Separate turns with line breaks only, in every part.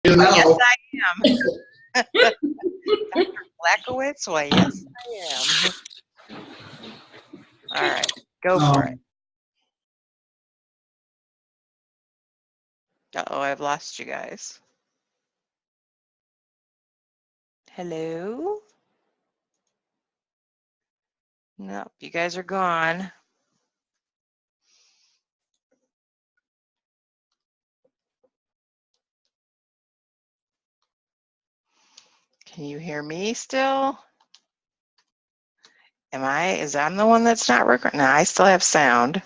You know.
Yes, I am. Dr. Blackowitz? Why, yes, I am. All right, go for it. Uh-oh, I've lost you guys. Hello? Nope, you guys are gone. Can you hear me still? I'm the one that's not recording? No, I still have sound.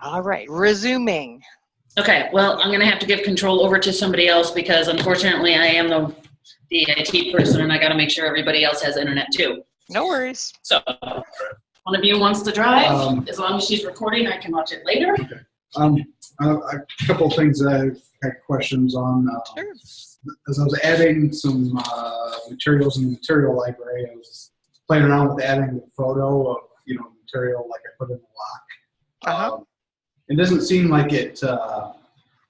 All right, resuming.
Okay, well, I'm going to have to give control over to somebody else because unfortunately I am the IT person and I got to make sure everybody else has internet too.
No worries.
So, one of you wants to drive. As long as she's recording, I can watch it later.
Okay. A couple of things that I've had questions on.
Sure.
As I was adding some materials in the material library, I was playing around with adding the photo of material like I put in the lock. It doesn't seem like it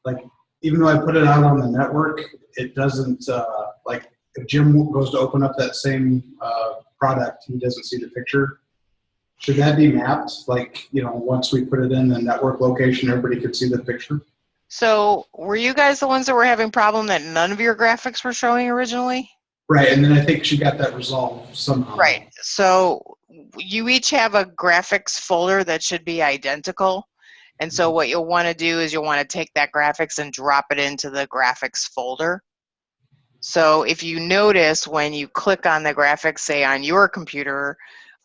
like even though I put it out on the network, it doesn't like if Jim goes to open up that same product, he doesn't see the picture. Should that be mapped? Like, once we put it in the network location, everybody could see the picture?
So were you guys the ones that were having problem that none of your graphics were showing originally?
Right, and then I think she got that resolved somehow.
Right, so you each have a graphics folder that should be identical. And so what you'll want to do is you'll want to take that graphics and drop it into the graphics folder. So if you notice when you click on the graphics, say on your computer,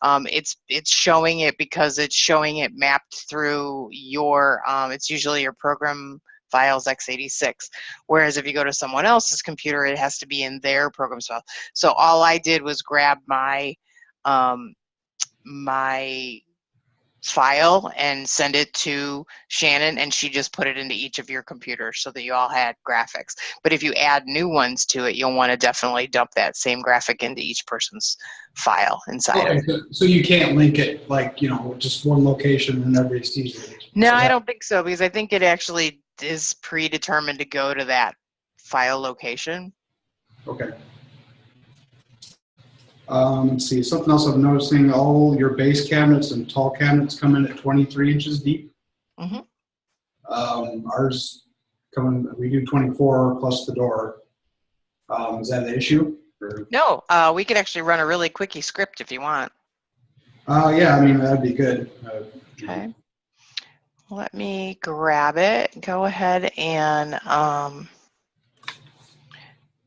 it's showing it because it's showing it mapped through your, it's usually your program files x86. Whereas if you go to someone else's computer, it has to be in their program file. So all I did was grab my, my file and send it to Shannon, and she just put it into each of your computers so that you all had graphics. But if you add new ones to it, you'll want to definitely dump that same graphic into each person's file inside of it.
So you can't link it like, just one location and everybody sees it?
No, I don't think so, because I think it actually is predetermined to go to that file location.
Okay. Let's see, something else I'm noticing, all your base cabinets and tall cabinets come in at 23 inches deep.
Mm-hmm.
Ours we do 24 plus the door. Is that an issue? Or?
No, we could actually run a really quickie script if you want.
Yeah, I mean, that'd be good.
Okay. Let me grab it. Go ahead and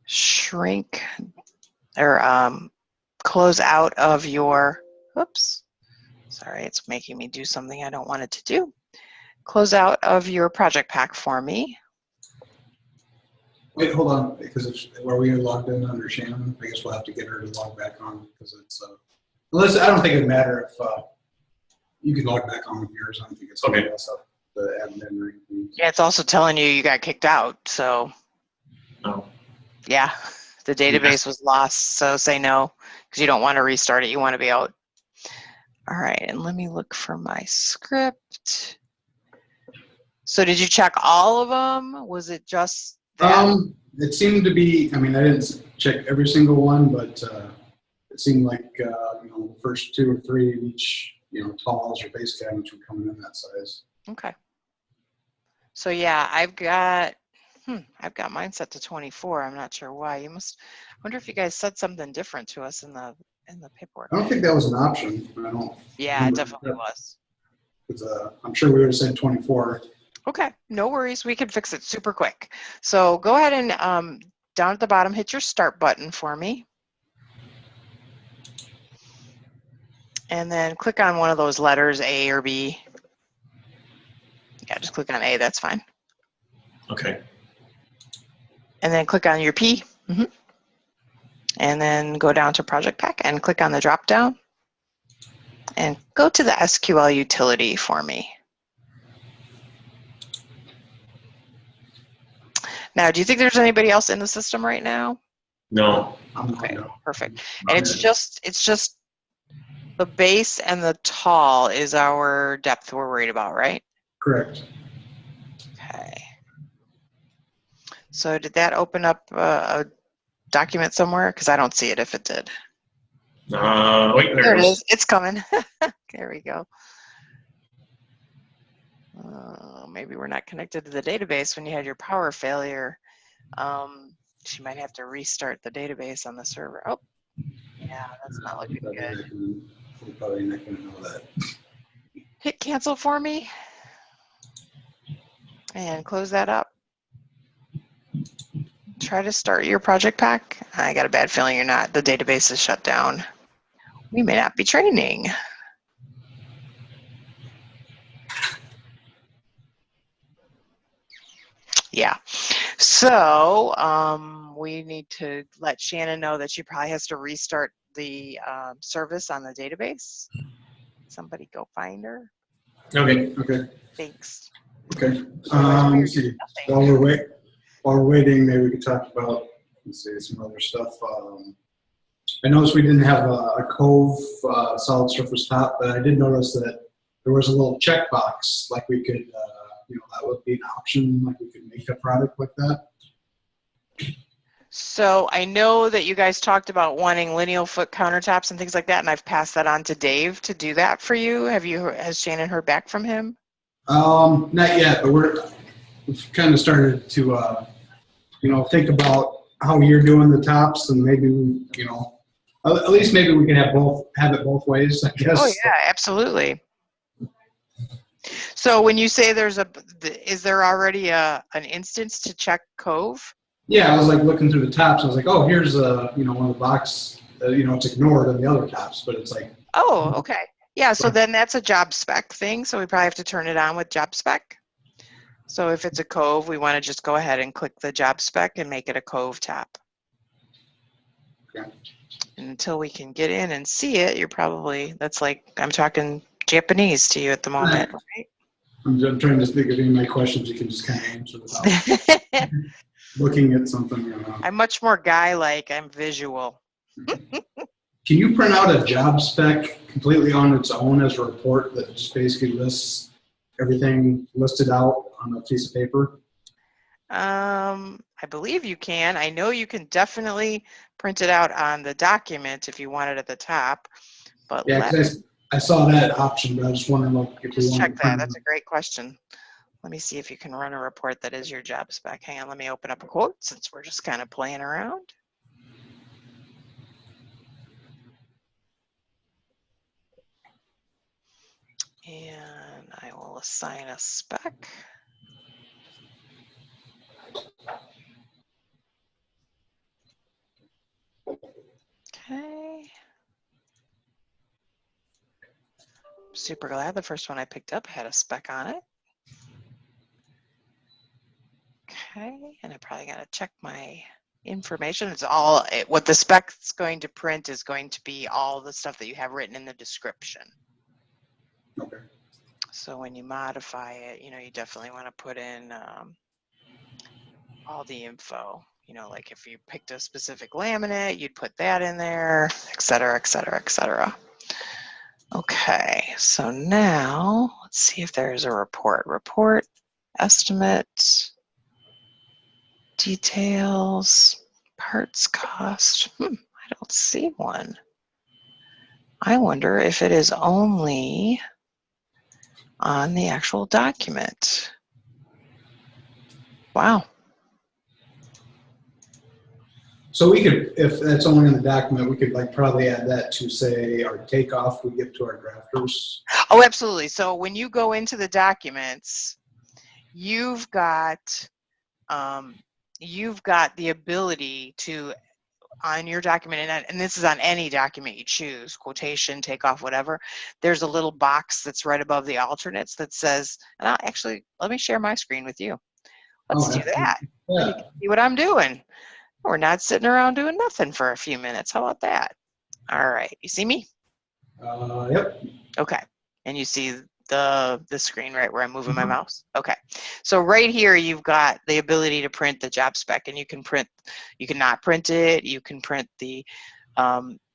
shrink or close out of your, oops, sorry, it's making me do something I don't want it to do. Close out of your project pack for me.
Wait, hold on, because where we are logged in under Shannon, I guess we'll have to get her to log back on because it's, unless, I don't think it'd matter if you can log back on with yours. I don't think it's going to mess up the admin or anything.
Yeah, it's also telling you got kicked out, so.
Oh.
Yeah, the database was lost, so say no, because you don't want to restart it, you want to be out. All right, and let me look for my script. So did you check all of them? Was it just that?
It seemed to be, I mean, I didn't check every single one, but it seemed like, the first 2 or 3 of each, talls or base cabinets were coming in that size.
Okay. So yeah, I've got mine set to 24. I'm not sure why. I wonder if you guys said something different to us in the paperwork.
I don't think that was an option.
Yeah, it definitely was.
I'm sure we would have said 24.
Okay, no worries. We can fix it super quick. So go ahead and down at the bottom, hit your start button for me. And then click on one of those letters, A or B. Yeah, just click on A, that's fine.
Okay.
And then click on your P. And then go down to Project Pack and click on the drop down. And go to the SQL utility for me. Now, do you think there's anybody else in the system right now?
No.
Okay, perfect. And it's just the base and the tall is our depth we're worried about, right?
Correct.
Okay. So did that open up a document somewhere? Because I don't see it if it did.
Wait,
There
there
it
it
is.
is.
It's coming. There we go. Maybe we're not connected to the database when you had your power failure. She might have to restart the database on the server. Oh, yeah, that's not looking good.
We're probably not going to know that.
Hit cancel for me and close that up. Try to start your project pack. I got a bad feeling you're not. The database is shut down. We may not be training. Yeah. So we need to let Shannon know that she probably has to restart the service on the database. Somebody go find her.
Okay.
Okay.
Thanks.
Okay. Let's see. While we're waiting, maybe we could talk about, let's see, some other stuff. I noticed we didn't have a Cove solid surface top, but I did notice that there was a little checkbox, like we could, that would be an option, like we could make a product like that.
So I know that you guys talked about wanting lineal foot countertops and things like that, and I've passed that on to Dave to do that for you. Has Shannon heard back from him?
Not yet, but we've kind of started to, think about how you're doing the tops, and maybe at least maybe we can have it both ways, I guess.
Oh yeah, absolutely. So when you say is there already an instance to check Cove?
Yeah, I was like looking through the tops. I was like, oh, here's one of the box. It's ignored on the other tops, but it's like.
Oh, okay. Yeah, so then that's a job spec thing. So we probably have to turn it on with job spec. So if it's a Cove, we want to just go ahead and click the job spec and make it a Cove top.
Okay.
And until we can get in and see it, that's like I'm talking Japanese to you at the moment, right?
I'm trying to think of any of my questions you can just kind of answer without looking at something.
I'm much more guy-like. I'm visual.
Can you print out a job spec completely on its own as a report that just basically lists everything listed out on a piece of paper?
I believe you can. I know you can definitely print it out on the document if you want it at the top. But
yeah, I saw that option, but I just wondering if
just
we
check
want
that. That's a great question. Let me see if you can run a report that is your job spec. Hang on, let me open up a quote since we're just kind of playing around. And I will assign a spec. Okay. Super glad the first one I picked up had a spec on it. Okay, and I probably got to check my information. It's all, what the spec's going to print is going to be all the stuff that you have written in the description.
Okay.
So when you modify it, you definitely want to put in all the info. Like if you picked a specific laminate, you'd put that in there, et cetera, et cetera, et cetera. Okay, so now let's see if there's a report. Report, estimate, details, parts cost. I don't see one. I wonder if it is only on the actual document. Wow.
So we could, if that's only in the document, we could probably add that to say our takeoff we give to our drafters.
Oh, absolutely. So when you go into the documents, you've got the ability to, on your document, and this is on any document you choose, quotation, takeoff, whatever, there's a little box that's right above the alternates that says, and let me share my screen with you. Let's do that.
Yeah.
You can see what I'm doing. We're not sitting around doing nothing for a few minutes. How about that? All right. You see me?
Yep.
Okay. And you see the screen right where I'm moving my mouse? Okay. So right here, you've got the ability to print the job spec, and you can not print it. You can print the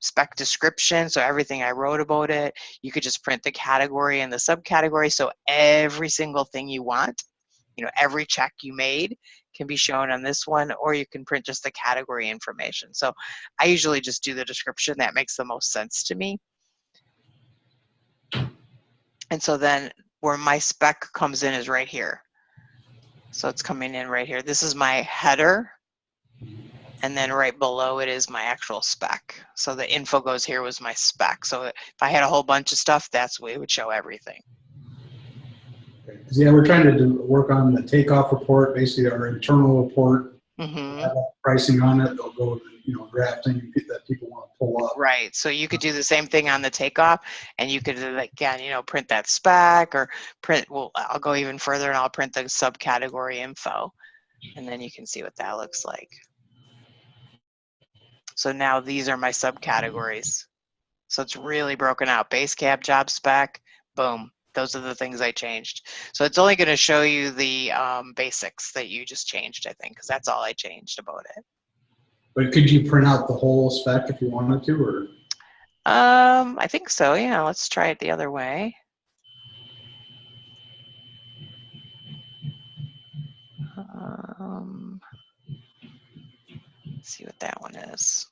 spec description, so everything I wrote about it. You could just print the category and the subcategory, so every single thing you want, every check you made can be shown on this one, or you can print just the category information. So I usually just do the description. That makes the most sense to me. And so then where my spec comes in is right here. So it's coming in right here. This is my header. And then right below it is my actual spec. So the info goes here was my spec. So if I had a whole bunch of stuff, that's the way it would show everything.
Yeah, we're trying to work on the takeoff report, basically our internal report.
Mm-hmm.
Have pricing on it. They'll go with, drafting that people want to pull up.
Right. So you could do the same thing on the takeoff, and you could again, print that spec or print. Well, I'll go even further and I'll print the subcategory info, and then you can see what that looks like. So now these are my subcategories. So it's really broken out. Base cab, job spec, boom. Those are the things I changed. So it's only going to show you the basics that you just changed, I think, because that's all I changed about it.
But could you print out the whole spec if you wanted to, or?
I think so, yeah. Let's try it the other way. Let's see what that one is.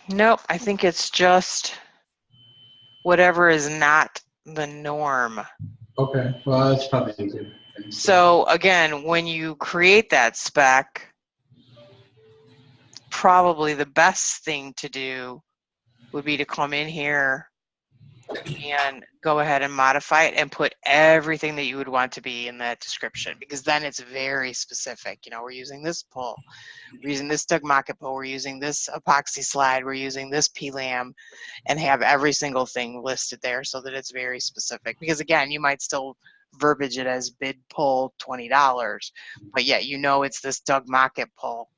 Nope, I think it's just whatever is not the norm.
Okay, well, that's probably a good thing.
So again, when you create that spec, probably the best thing to do would be to come in here and go ahead and modify it and put everything that you would want to be in that description, because then it's very specific. We're using this pull, we're using this Doug Mocket pull, we're using this epoxy slide, we're using this PLAM, and have every single thing listed there so that it's very specific. Because again, you might still verbiage it as bid pull $20, but yet it's this Doug Mocket pull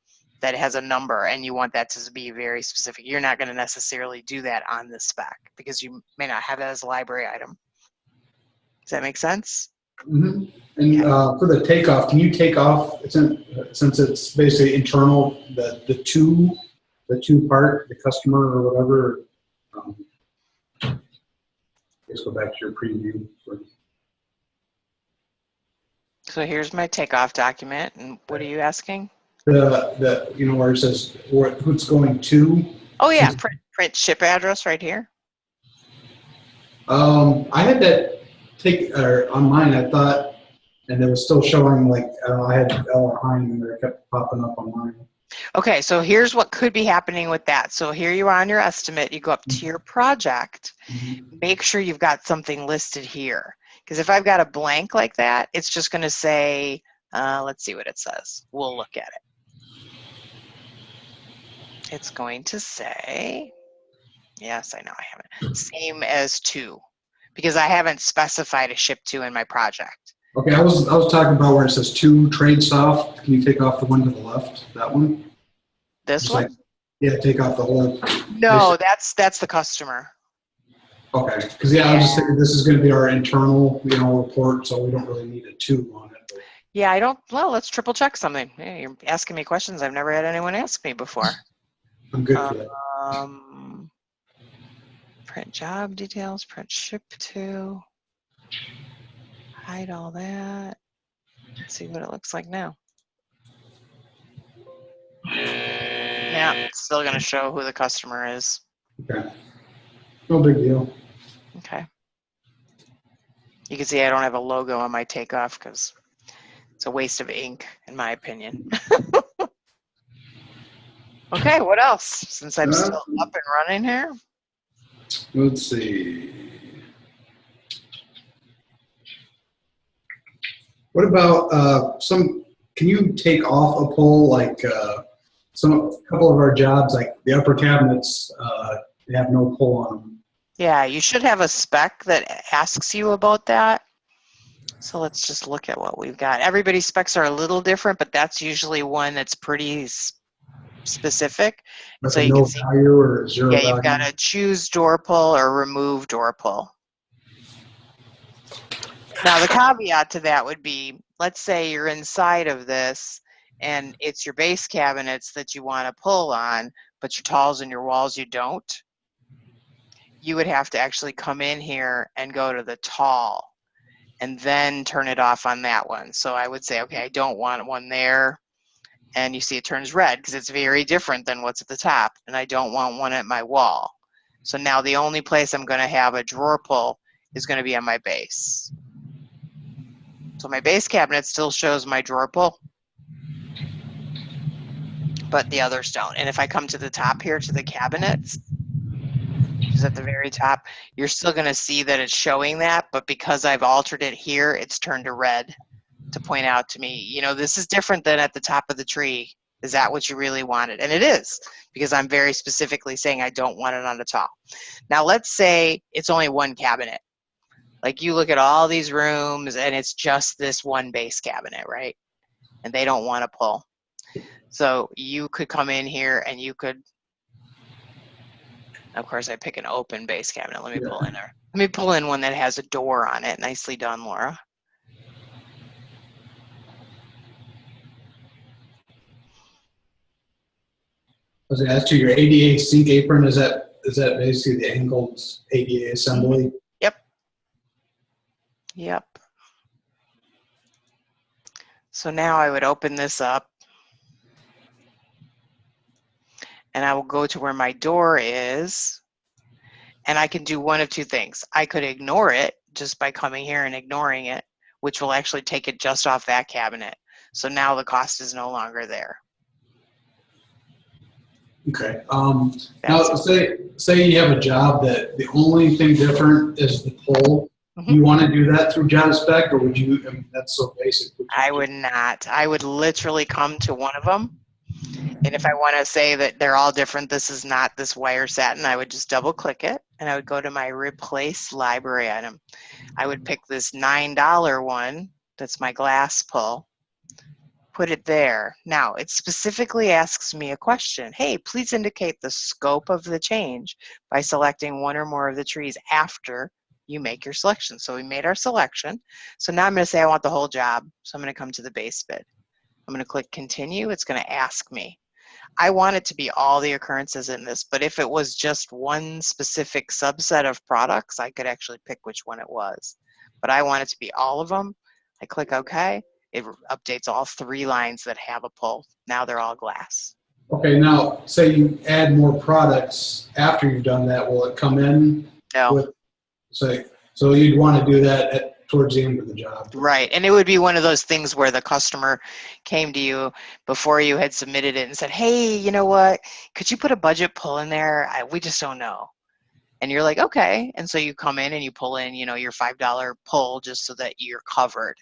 that has a number, and you want that to be very specific. You're not going to necessarily do that on the spec because you may not have that as a library item. Does that make sense?
Mm-hmm. And for the takeoff, can you take off, since it's basically internal, the two part, the customer or whatever? Let's go back to your preview.
So here's my takeoff document, and what are you asking?
The where it says who it's going to.
Oh yeah, print ship address right here.
I had that on mine. I thought, and it was still showing I had Ella Hine and it kept popping up on mine.
Okay, so here's what could be happening with that. So here you are on your estimate. You go up to your project.
Mm-hmm. Make
Make sure you've got something listed here, because if I've got a blank like that, it's just going to say, let's see what it says. We'll look at it. It's going to say, yes, I know I haven't, same as to, because I haven't specified a ship to in my project.
Okay, I was talking about where it says to trade soft. Can you take off the one to the left? That one?
This
Just
one?
Yeah, take off the whole.
No, that's the customer.
Okay, because I was just thinking this is going to be our internal, report, so we don't really need a to on it. But.
Yeah, I don't. Well, let's triple check something. Hey, you're asking me questions I've never had anyone ask me before.
I'm good for that.
Print job details, print ship to, hide all that. Let's see what it looks like now. Yeah, it's still going to show who the customer is.
Okay. No big deal.
Okay. You can see I don't have a logo on my takeoff because it's a waste of ink, in my opinion. Okay, what else? Since I'm still up and running here.
Let's see. What about can you take off a pull, a couple of our jobs, like the upper cabinets, they have no pull on them.
Yeah, you should have a spec that asks you about that. So let's just look at what we've got. Everybody's specs are a little different, but that's usually one that's pretty specific.
That's
so you
no
can see,
value or zero value.
You've got to choose door pull or remove door pull. Now, the caveat to that would be, let's say you're inside of this and it's your base cabinets that you want to pull on, but your talls and your walls you don't. You would have to actually come in here and go to the tall and then turn it off on that one. So I would say, okay, I don't want one there. And you see it turns red because it's very different than what's at the top. And I don't want one at my wall. So now the only place I'm going to have a drawer pull is going to be on my base. So my base cabinet still shows my drawer pull, but the others don't. And if I come to the top here to the cabinets, which is at the very top, you're still going to see that it's showing that, but because I've altered it here, it's turned to red to point out to me, you know, this is different than at the top of the tree. Is that what you really wanted? And it is, because I'm very specifically saying I don't want it on the top. Now let's say it's only one cabinet. Like you look at all these rooms and it's just this one base cabinet, right? And they don't want to pull. So you could come in here and you could, of course I pick an open base cabinet. Let me pull in there. Let me pull in one that has a door on it. Nicely done, Laura.
I was going to ask you, your ADA sink apron, is that basically the angled ADA assembly?
Yep. Yep. So now I would open this up and I will go to where my door is, and I can do one of two things. I could ignore it just by coming here and ignoring it, which will actually take it just off that cabinet. So now the cost is no longer there.
Okay. Now, say you have a job that the only thing different is the pole.
Mm-hmm.
You want to do that through job spec, or would you? I mean, that's so basic.
I would not. I would literally come to one of them, and if I want to say that they're all different, this is not this wire satin, I would just double click it, and I would go to my replace library item. I would pick this $9 one. That's my glass pull. Put it there. Now, it specifically asks me a question. Hey, please indicate the scope of the change by selecting one or more of the trees after you make your selection. So we made our selection. So now I'm going to say I want the whole job. So I'm going to come to the base bid. I'm going to click continue. It's going to ask me. I want it to be all the occurrences in this, but if it was just one specific subset of products, I could actually pick which one it was. But I want it to be all of them. I click OK. It updates all 3 lines that have a pull. Now they're all glass.
Okay, now say you add more products after you've done that. Will it come in?
No.
So you'd want to do that towards the end of the job.
Right, and it would be one of those things where the customer came to you before you had submitted it and said, hey, you know what, could you put a budget pull in there? We just don't know. And you're like, okay. And so you come in and you pull in, you know, your $5 pull just so that you're covered.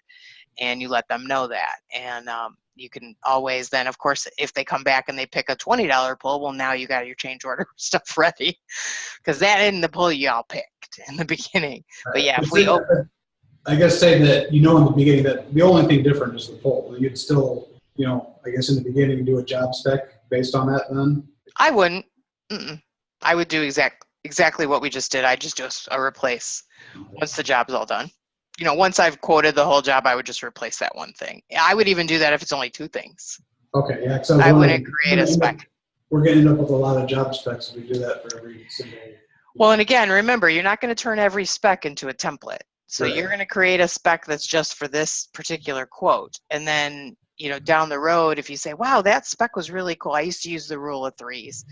And you let them know that. And you can always then, of course, if they come back and they pick a $20 pull, well, now you got your change order stuff ready. Because that isn't the pull you all picked in the beginning. But yeah, if we open.
I guess say that, you know, in the beginning that the only thing different is the pull. You'd still, you know, I guess in the beginning do a job spec based on that then?
I wouldn't. I would do exactly what we just did. I just do a replace once the job's all done. You know, once I've quoted the whole job, I would just replace that one thing. I would even do that if it's only 2 things.
Okay, yeah.
I wouldn't create a spec.
We're going to end up with a lot of job specs if we do that for every single.
Well, and again, remember, you're not going to turn every spec into a template. So
Right.
You're going to create a spec that's just for this particular quote. And then, you know, down the road, if you say, wow, that spec was really cool. I used to use the rule of 3s.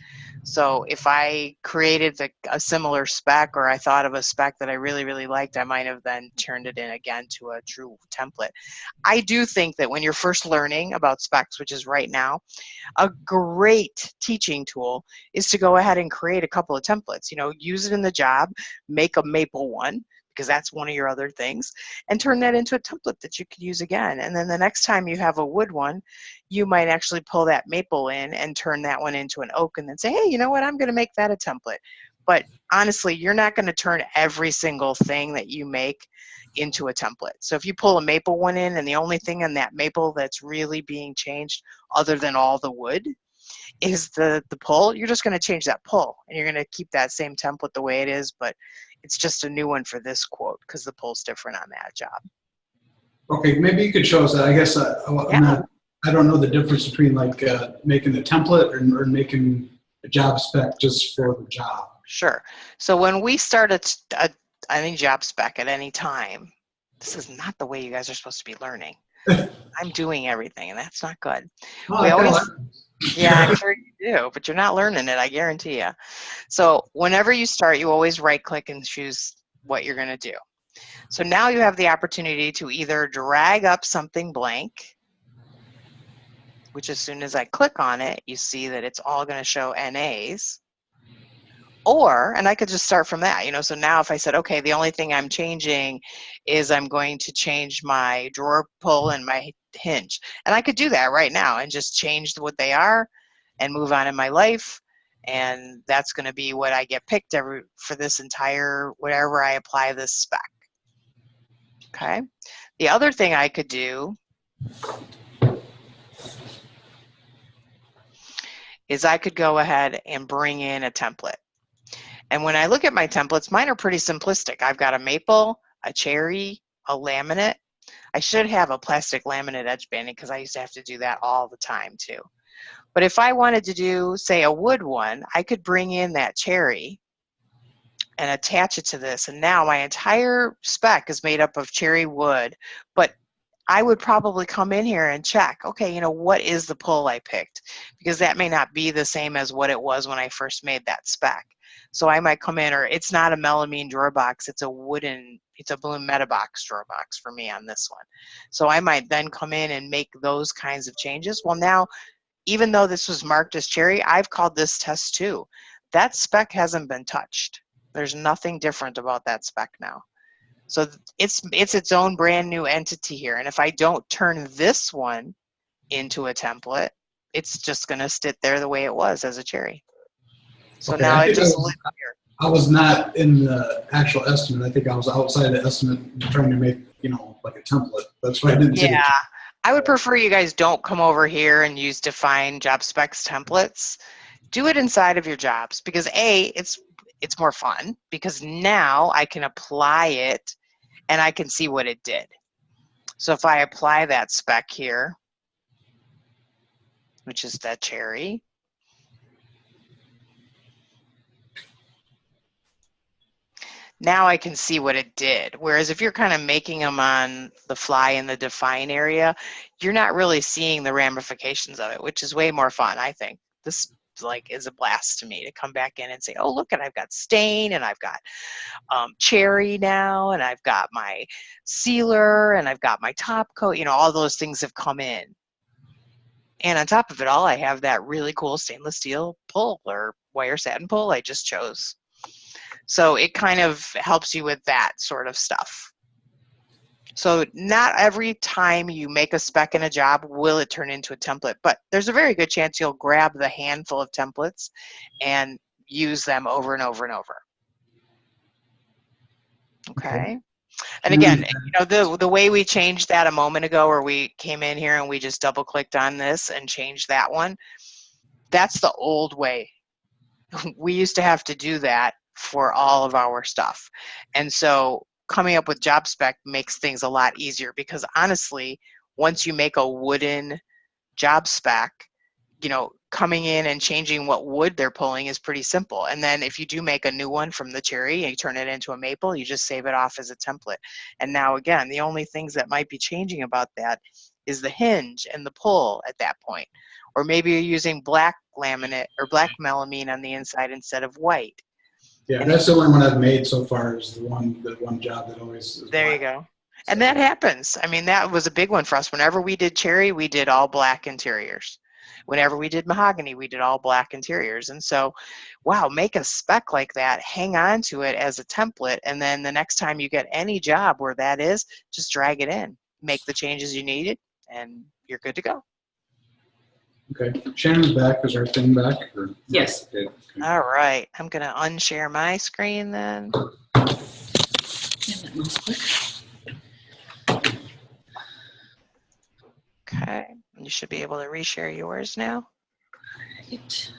So if I created a similar spec, or I thought of a spec that I really, really liked, I might have then turned it in again to a true template. I do think that when you're first learning about specs, which is right now, a great teaching tool is to go ahead and create a couple of templates. You know, use it in the job, make a maple one, because that's one of your other things, and turn that into a template that you could use again. And then the next time you have a wood one, you might actually pull that maple in and turn that one into an oak and then say, hey, you know what, I'm going to make that a template. But honestly, you're not going to turn every single thing that you make into a template. So if you pull a maple one in and the only thing in that maple that's really being changed other than all the wood is the pull, you're just going to change that pull and you're going to keep that same template the way it is, but It's just a new one for this quote because the pull's different on that job.
Okay, maybe you could show us that. I guess I don't know the difference between like making a template or making a job spec just for the job.
Sure. So when we start any job spec at any time, this is not the way you guys are supposed to be learning. I'm doing everything, and that's not good.
Oh,
We always, yeah, I'm sure you do, but you're not learning it, I guarantee you. So whenever you start, you always right-click and choose what you're going to do. So now you have the opportunity to either drag up something blank, which as soon as I click on it, you see that it's all going to show NAs. Or, and I could just start from that, so now if I said, okay, the only thing I'm changing is I'm going to change my drawer pull and my hinge. And I could do that right now and just change what they are and move on in my life. And that's going to be what I get picked for this entire, whatever I apply this spec. Okay. The other thing I could do is I could go ahead and bring in a template. And when I look at my templates, mine are pretty simplistic. I've got a maple, a cherry, a laminate. I should have a plastic laminate edge banding because I used to have to do that all the time too. But if I wanted to do, say, a wood one, I could bring in that cherry and attach it to this. And now my entire spec is made up of cherry wood, but I would probably come in here and check, okay, what is the pull I picked? Because that may not be the same as what it was when I first made that spec. So I might come in, or it's not a melamine drawer box, it's a balloon meta box drawer box for me on this one. So I might then come in and make those kinds of changes. Well, now, even though this was marked as cherry, I've called this test 2. That spec hasn't been touched. There's nothing different about that spec now. So it's its own brand new entity here. And if I don't turn this one into a template, it's just going to sit there the way it was as a cherry. So
okay,
now it just lives here.
I was not in the actual estimate. I think I was outside the estimate trying to make, like a template. That's why I didn't see it.
Yeah, I would prefer you guys don't come over here and use define job specs templates. Do it inside of your jobs because it's more fun because now I can apply it and I can see what it did. So if I apply that spec here, which is that cherry, now I can see what it did. Whereas if you're kind of making them on the fly in the define area, you're not really seeing the ramifications of it, which is way more fun, I think. This is a blast to me to come back in and say, oh, look, I've got stain and I've got cherry now and I've got my sealer and I've got my top coat, all those things have come in. And on top of it all, I have that really cool stainless steel pull or wire satin pull I just chose. So it kind of helps you with that sort of stuff. So not every time you make a spec in a job will it turn into a template, but there's a very good chance you'll grab the handful of templates and use them over and over and over. Okay. And again, the way we changed that a moment ago, where we came in here and we just double clicked on this and changed that one, that's the old way. We used to have to do that for all of our stuff. And so coming up with job spec makes things a lot easier because honestly, once you make a wooden job spec, coming in and changing what wood they're pulling is pretty simple. And then if you do make a new one from the cherry and you turn it into a maple, you just save it off as a template. And now again, the only things that might be changing about that is the hinge and the pull at that point. Or maybe you're using black laminate or black melamine on the inside instead of white.
Yeah, that's the only one I've made so far is the one job that always is
There
black.
you go. And that happens. I mean, that was a big one for us. Whenever we did cherry, we did all black interiors. Whenever we did mahogany, we did all black interiors. And so, wow, make a spec like that, hang on to it as a template, and then the next time you get any job where that is, just drag it in, make the changes you needed, and you're good to go.
Okay. Shannon's back. Is our thing back? Or?
Yes.
Okay.
All right. I'm going to unshare my screen then.
Yeah, that moves quick.
Okay. You should be able to reshare yours now.
Right.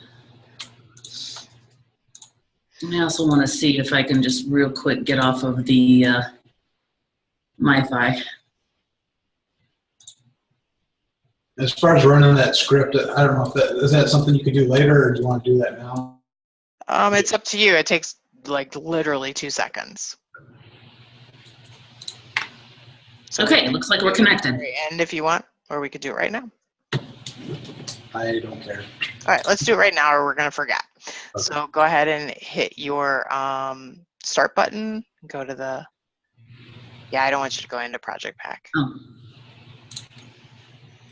I also want to see if I can just real quick get off of the MiFi.
As far as running that script, I don't know if is that something you could do later, or do you want to do that now?
It's up to you. It takes like literally 2 seconds. So
Okay, looks like we're connected.
And if you want, or we could do it right now.
I don't care.
All right, let's do it right now or we're going to forget.
Okay.
So go ahead and hit your start button. Go to the, yeah, I don't want you to go into Project Pack.
Oh.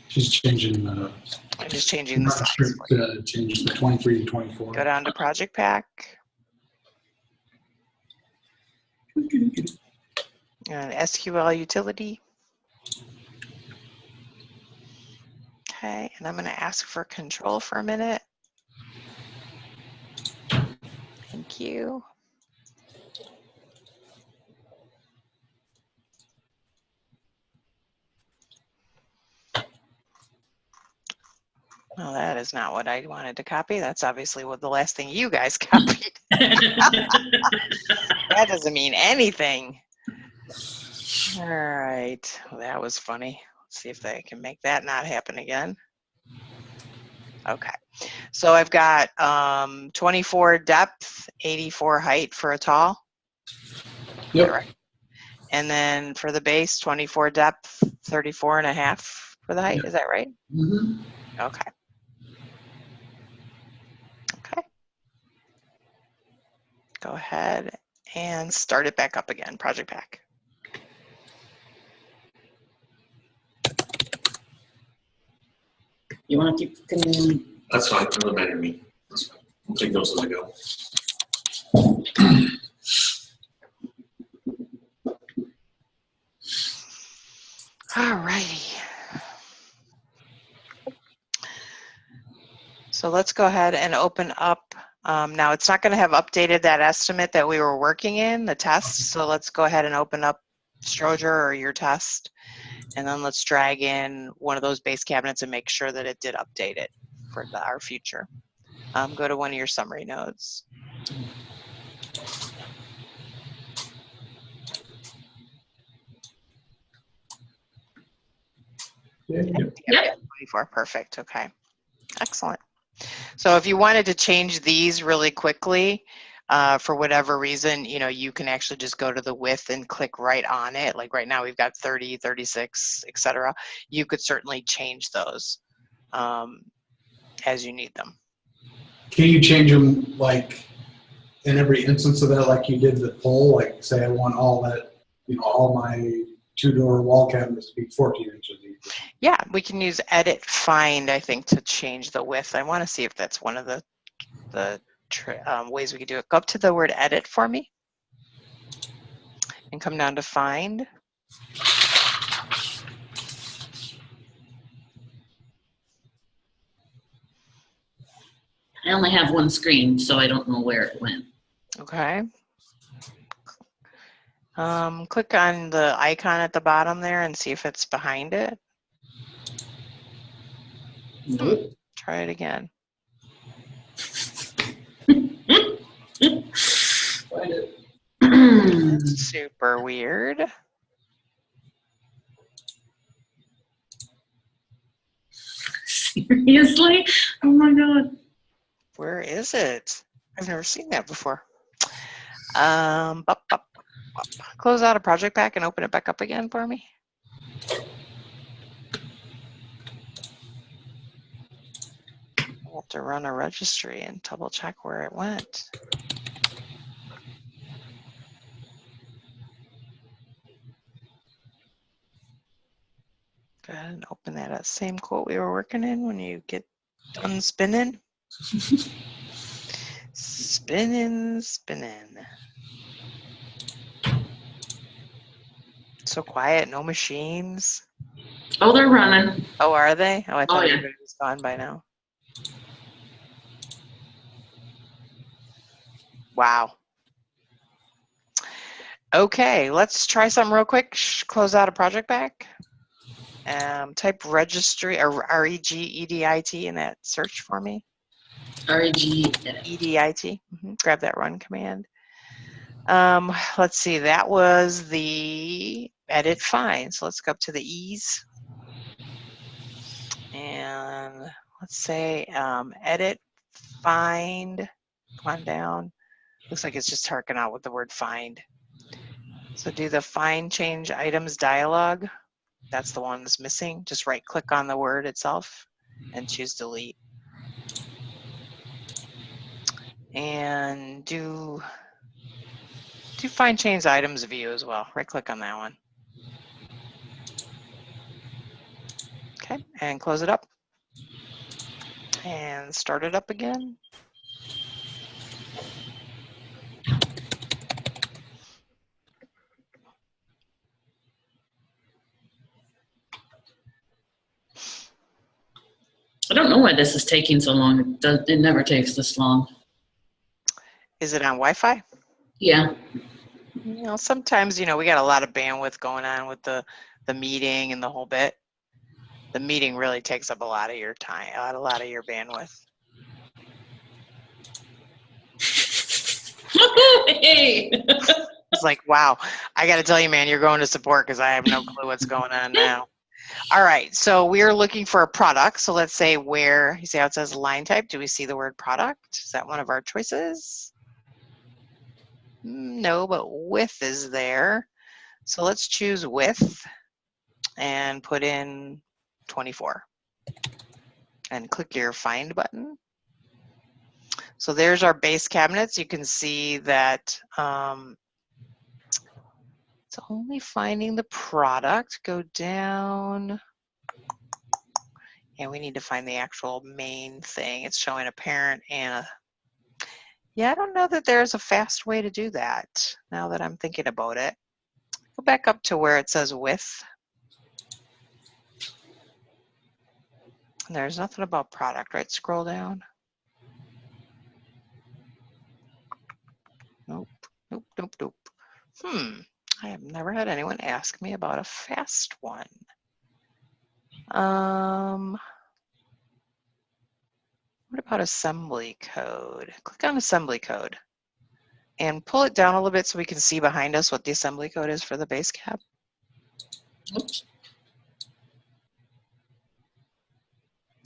She's changing
I'm just changing the size.
to change the 23 to 24.
Go down to Project Pack. And SQL utility. Okay, and I'm going to ask for control for a minute. Thank you. Well, that is not what I wanted to copy. That's obviously what the last thing you guys copied. That doesn't mean anything. All right, well, that was funny. Let's see if I can make that not happen again. Okay, so I've got 24 depth, 84 height for a tall.
Yep.
Right. And then for the base, 24 depth, 34 and a half for the height. Yep. Is that right?
Mm-hmm.
Okay. Okay. Go ahead and start it back up again, Project Pack.
You want to keep?
That's fine. It doesn't matter to me. That's fine. I'll take those as I go.
All righty. So let's go ahead and open up. Now it's not going to have updated that estimate that we were working in, the test. So let's go ahead and open up Stroger or your test. And then let's drag in one of those base cabinets and make sure that it did update it for our future. Go to one of your summary nodes.
Yep.
24, perfect, okay. Excellent. So if you wanted to change these really quickly, for whatever reason, you know, you can actually just go to the width and click right on it. Like right now we've got 30, 36, etc. You could certainly change those as you need them.
Can you change them like in every instance of that, like you did the poll? Like say I want all that, you know, all my two-door wall cabinets to be 14 inches deep.
Yeah, we can use edit find, I think, to change the width. I want to see if that's one of the ways we could do it. Go up to the word edit for me and come down to find.
I only have one screen, so I don't know where it went.
Okay. Click on the icon at the bottom there and see if it's behind it.
Nope.
Try it again. Super weird.
Seriously? Oh my God.
Where is it? I've never seen that before. Close out a project pack and open it back up again for me. We'll have to run a registry and double check where it went. Go ahead and open that same quote we were working in when you get done spinning. Spinning, spinning. So quiet, no machines.
Oh, they're running.
Oh, are they? Oh, I thought
yeah.
everybody was gone by now. Wow. Okay, let's try something real quick. Close out a project pack. Type registry or REGEDIT in that search for me.
REG.
EDIT. Grab that run command. Let's see, that was the edit find. So let's go up to the ease. And let's say edit find. Come on down. Looks like it's just starting out with the word find. So do the find change items dialog. That's the one that's missing. Just right click on the word itself and choose delete. And do find change items view as well. Right click on that one. Okay, and close it up. And start it up again.
I don't know why this is taking so long. It never takes this long.
Is it on Wi-Fi?
Yeah.
You know, sometimes, you know, we got a lot of bandwidth going on with the meeting and the whole bit. The meeting really takes up a lot of your time, a lot of your bandwidth.
Hey.
It's like, wow, I got to tell you, man, you're going to support because I have no clue what's going on now. All right, so we are looking for a product. So let's say where, you see how it says line type? Do we see the word product? Is that one of our choices? No, but width is there. So let's choose width and put in 24. And click your find button. So there's our base cabinets. You can see that it's only finding the product. Go down. And we need to find the actual main thing. It's showing a parent and a... Yeah, I don't know that there's a fast way to do that now that I'm thinking about it. Go back up to where it says width. There's nothing about product, right? Scroll down. Nope, nope, nope, nope. I have never had anyone ask me about a fast one. What about assembly code? Click on assembly code and pull it down a little bit so we can see behind us what the assembly code is for the base cab. Oops.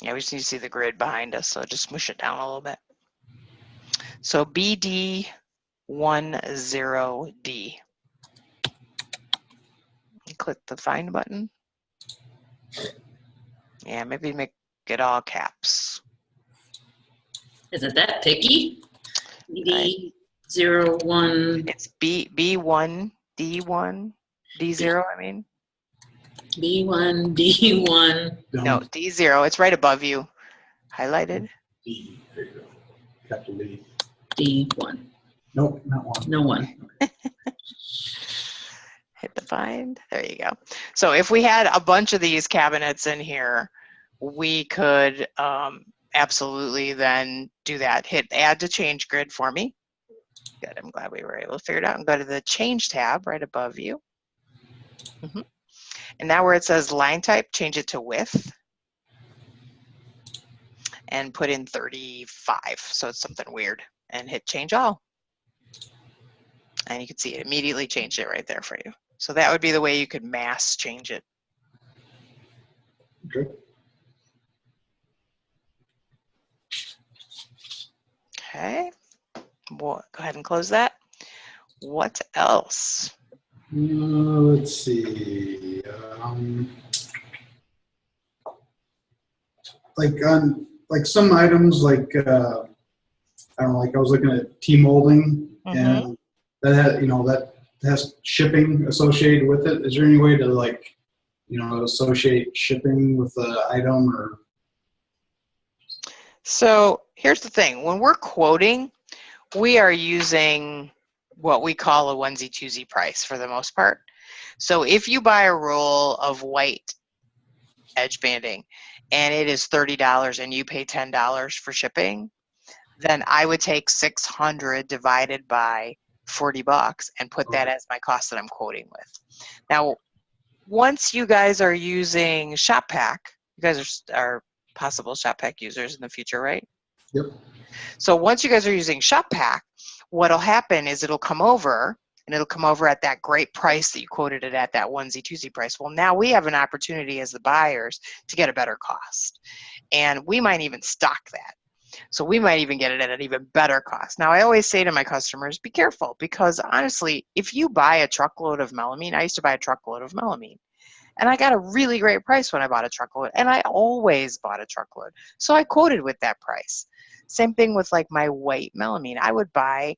Yeah, we just need to see the grid behind us, so just smush it down a little bit. So BD10D. Click the find button. Yeah, maybe make it all caps.
Is it that picky? BD01.
It's B1 D1 D0. I mean.
B1 D1.
No, D0. It's right above you, highlighted.
D. There you go. Capital D.
D1.
Nope, not one.
No one.
Hit the find. There you go. So if we had a bunch of these cabinets in here, we could absolutely then do that. Hit add to change grid for me. Good. I'm glad we were able to figure it out. And go to the change tab right above you. And now where it says line type, change it to width. And put in 35. So it's something weird. And hit change all. And you can see it immediately changed it right there for you. So that would be the way you could mass change it.
Okay.
Okay. Well, go ahead and close that. What else?
Let's see. Like some items, like I don't know, like I was looking at tea molding, and that had, that has shipping associated with it. Is there any way to, like, associate shipping with the item? Or
so here's the thing: when we're quoting, we are using what we call a onesie twosie price for the most part. So if you buy a roll of white edge banding and it is $30 and you pay $10 for shipping, then I would take 600 divided by 40 bucks and put that as my cost that I'm quoting with. Now, once you guys are using ShopPack, you guys are possible ShopPack users in the future, right?
Yep.
So once you guys are using ShopPack, what'll happen is it'll come over, and it'll come over at that great price that you quoted it at, that onesie twosie price. Well, now we have an opportunity as the buyers to get a better cost, and we might even stock that. So we might even get it at an even better cost. Now, I always say to my customers, be careful, because honestly, if you buy a truckload of melamine, I used to buy a truckload of melamine, and I got a really great price when I bought a truckload, and I always bought a truckload. So I quoted with that price. Same thing with like my white melamine. I would buy,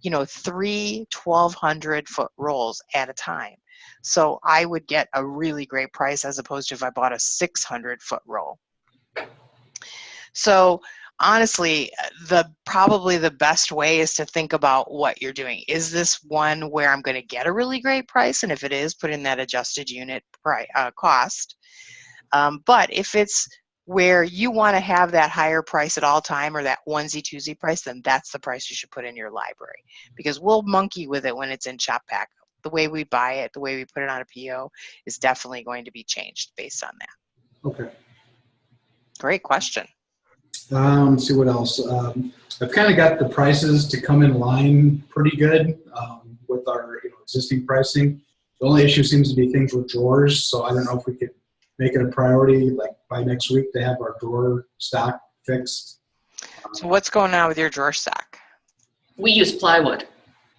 3 1,200 foot rolls at a time. So I would get a really great price as opposed to if I bought a 600 foot roll. So honestly, probably the best way is to think about what you're doing. Is this one where I'm going to get a really great price? And if it is, put in that adjusted unit cost. But if it's where you want to have that higher price at all time, or that onesie twosie price, then that's the price you should put in your library, because we'll monkey with it when it's in ShopPack. The way we buy it, the way we put it on a PO is definitely going to be changed based on that.
Okay.
Great question.
Let's see what else. I've kind of got the prices to come in line pretty good with our existing pricing. The only issue seems to be things with drawers, so I don't know if we could make it a priority, like by next week, to have our drawer stock fixed.
So what's going on with your drawer stock?
We use plywood,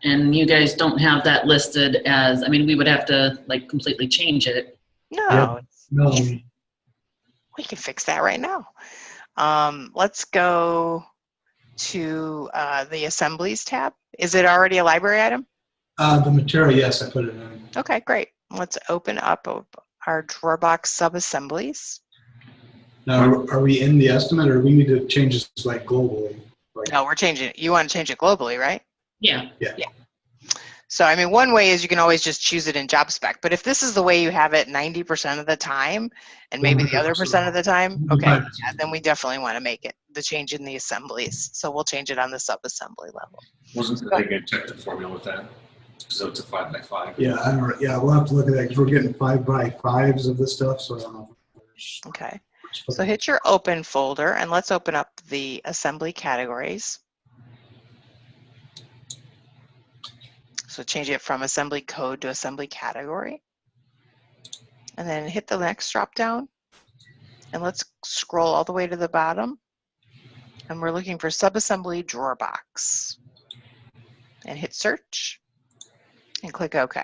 and you guys don't have that listed as, I mean, we would have to like completely change it.
No,
Yep. No.
We can fix that right now. Let's go to the assemblies tab. Is it already a library item?
The material, yes, I put it in.
Okay, great. Let's open up our drawer box sub-assemblies.
Now, are we in the estimate, or we need to change this like globally? Like,
No, we're changing it. You want to change it globally, right?
Yeah.
So, I mean, one way is you can always just choose it in job spec. But if this is the way you have it 90% of the time, and maybe the other percent of the time, okay, yeah, then we definitely want to make it the change in the assemblies. So we'll change it on the sub-assembly level.
Wasn't they going to check the formula with that? So it's a 5 by 5.
Yeah, I don't. Yeah, we'll have to look at that because we're getting 5 by 5s of this stuff, so I don't know.
Okay. So hit your open folder, and let's open up the assembly categories. So change it from assembly code to assembly category. And then hit the next drop down. And let's scroll all the way to the bottom. And we're looking for subassembly drawer box. And hit search. And click OK.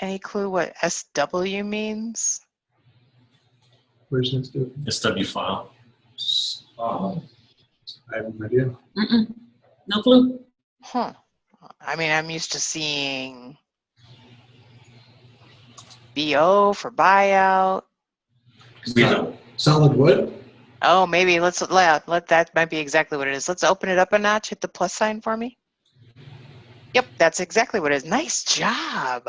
Any clue what SW means?
Where's next to it?
SW file.
I have no idea.
No clue.
Huh. I mean, I'm used to seeing BO for buyout.
We don't.
Solid wood?
Oh, maybe let that might be exactly what it is. Let's open it up a notch. Hit the plus sign for me. Yep, that's exactly what it is. Nice job.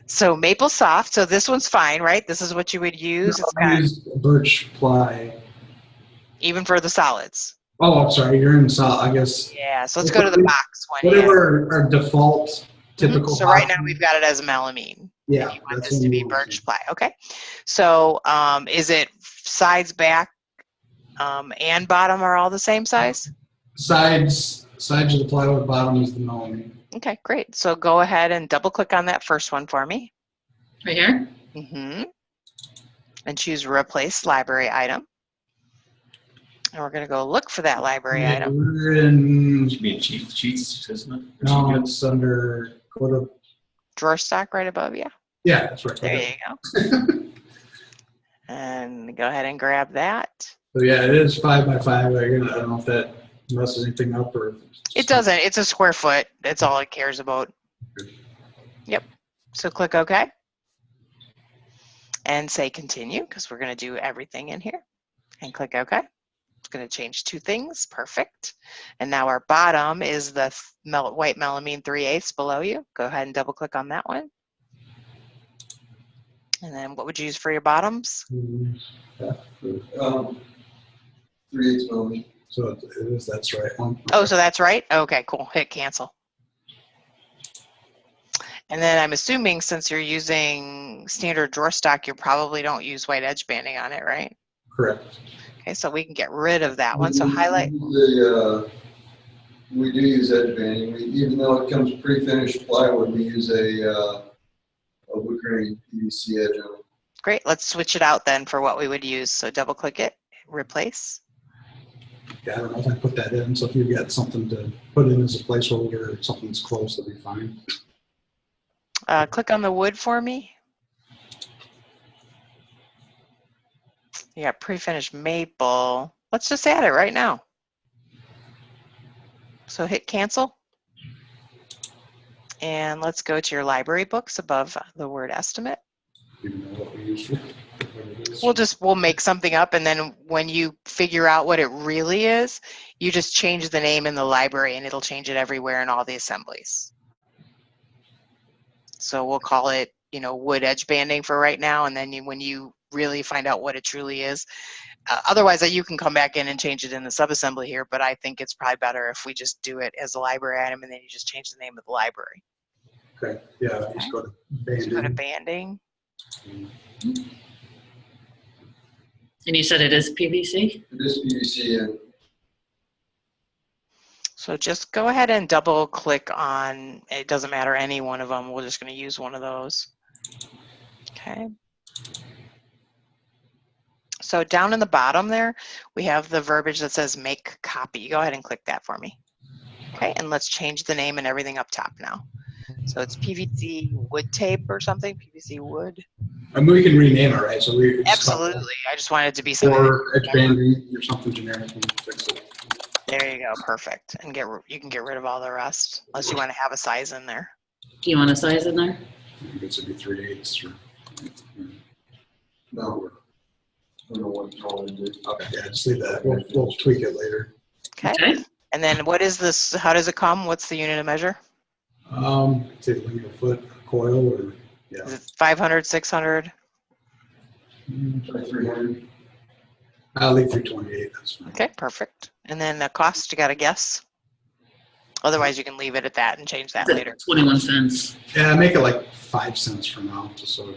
So maple soft. So this one's fine, right? This is what you would use.
No,
it's
I use birch ply.
even for the solids.
Oh, I'm sorry. You're in solid, I guess.
Yeah. So let's go to the box one.
Whatever our default typical.
So right now we've got it as melamine.
Yeah.
You want this to be birch ply. Okay. So is it sides, back, and bottom are all the same size?
Sides of the plywood, bottom is the melamine.
Okay, great. So go ahead and double click on that first one for me.
Right here?
And choose replace library item. And we're going to go look for that library item.
We're in.
It should be in Cheats, isn't it?
No, it's under. Go to.
Drawer stock right above you.
Yeah, that's right.
There you go. And go ahead and grab that.
So yeah, it is 5 by 5. I don't know if that messes anything up or.
It doesn't. It's a square foot. That's all it cares about. Yep. So click OK. And say continue, because we're going to do everything in here. And click OK. It's going to change 2 things. Perfect. And now our bottom is the white melamine 3/8 below you. Go ahead and double click on that one. And then what would you use for your bottoms?
3/8 melamine.
So it is, that's right.
Oh, so that's right? Okay, cool. Hit cancel. And then I'm assuming since you're using standard drawer stock, you probably don't use white edge banding on it, right?
Correct.
Okay, so we can get rid of that one. So highlight.
We do use edge banding. Even though it comes pre-finished plywood, we use a wood grain PVC edge on it.
Great, let's switch it out then for what we would use. So double click it, replace.
Yeah, I don't know if I put that in, so if you've got something to put in as a placeholder or something's close, that'll be fine.
Click on the wood for me. You got pre-finished maple. Let's just add it right now. So hit cancel. And let's go to your library books above the word estimate.
You know what we use for
We'll make something up, and then when you figure out what it really is, you just change the name in the library and it'll change it everywhere in all the assemblies. So we'll call it, you know, wood edge banding for right now, and then when you really find out what it truly is. Otherwise, you can come back in and change it in the subassembly here, but I think it's probably better if we just do it as a library item and then you just change the name of the library.
Okay, yeah, just go to banding.
Just go to banding.
And you said it is PVC?
It is PVC, and
So just go ahead and double click on, it doesn't matter, any one of them. We're just going to use one of those. Okay. So down in the bottom there, we have the verbiage that says make copy. Go ahead and click that for me. Okay, and let's change the name and everything up top now. So it's PVC wood tape or something, PVC wood.
I mean, we can rename it, right? So we
Absolutely. I just wanted it to be something.
or edge banding or something generic and fix it.
There you go, perfect. And you can get rid of all the rest, unless you want to have a size in there.
Do you want a size in there?
I guess it'd be 3/8 or.
no, I don't know what you call it.
Okay, yeah, just leave that. We'll tweak it later.
Okay. And then what is this? How does it come? What's the unit of measure?
Say linear foot coil or yeah.
Is it 500, 600?
Try 300.
I'll leave 328. That's fine.
Okay, perfect. And then the cost, you got to guess? Otherwise, you can leave it at that and change that later.
21 cents.
Yeah, make it like 5 cents for now, just so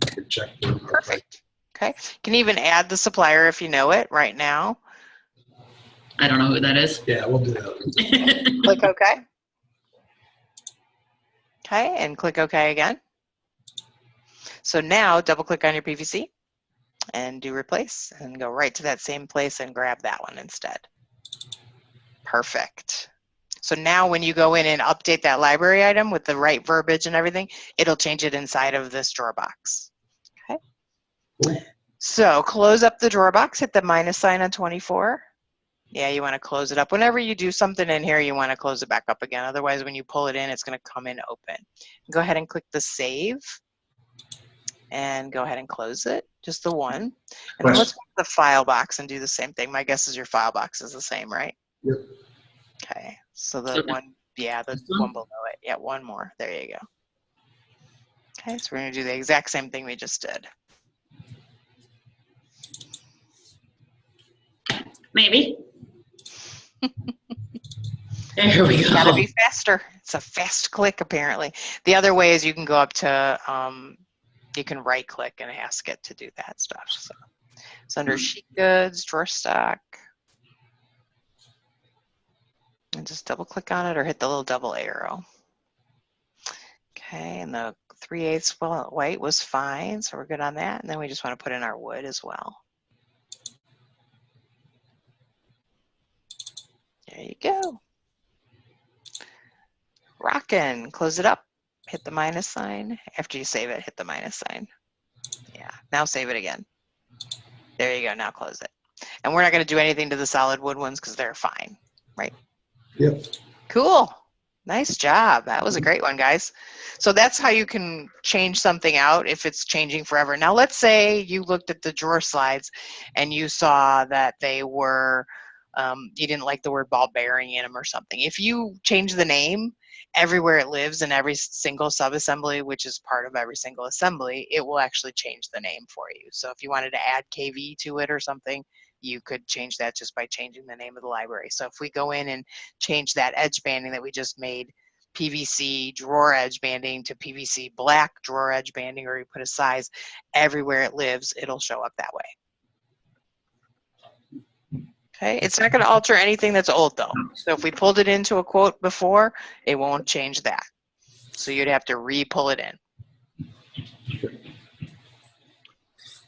I can check.
Perfect. Okay. You can even add the supplier if you know it right now.
I don't know who that is.
Yeah, we'll do that.
Click OK. Okay, and click OK again. So now double click on your PVC and do replace and go right to that same place and grab that one instead. Perfect. So now when you go in and update that library item with the right verbiage and everything, it'll change it inside of this drawer box. Okay.
Cool.
So close up the drawer box, hit the minus sign on 24. Yeah, you want to close it up. Whenever you do something in here, you want to close it back up again. Otherwise, when you pull it in, it's going to come in open. Go ahead and click the save and go ahead and close it, just the one. And then let's go to the file box and do the same thing. My guess is your file box is the same, right?
Yep.
Okay, so the one, yeah, the one below it. Yeah, one more. There you go. Okay, so we're going to do the exact same thing we just did.
Maybe. There we go.
Gotta be faster. It's a fast click, apparently. The other way is you can go up to, you can right click and ask it to do that stuff. So it's under sheet goods, drawer stock. And just double click on it or hit the little double arrow. Okay, and the 3/8 white was fine, so we're good on that. And then we just want to put in our wood as well. There you go. Rockin'. Close it up. Hit the minus sign. After you save it, hit the minus sign. Yeah. Now save it again. There you go. Now close it. And we're not going to do anything to the solid wood ones because they're fine, right?
Yep.
Cool. Nice job. That was a great one, guys. So that's how you can change something out if it's changing forever. Now, let's say you looked at the drawer slides and you saw that they were you didn't like the word ball bearing in them or something. If you change the name everywhere it lives in every single subassembly, which is part of every single assembly, it will actually change the name for you. So if you wanted to add KV to it or something, you could change that just by changing the name of the library. So if we go in and change that edge banding that we just made PVC drawer edge banding to PVC black drawer edge banding, or you put a size, everywhere it lives, it'll show up that way. Okay, it's not going to alter anything that's old though. So if we pulled it into a quote before, it won't change that. So you'd have to re-pull it in.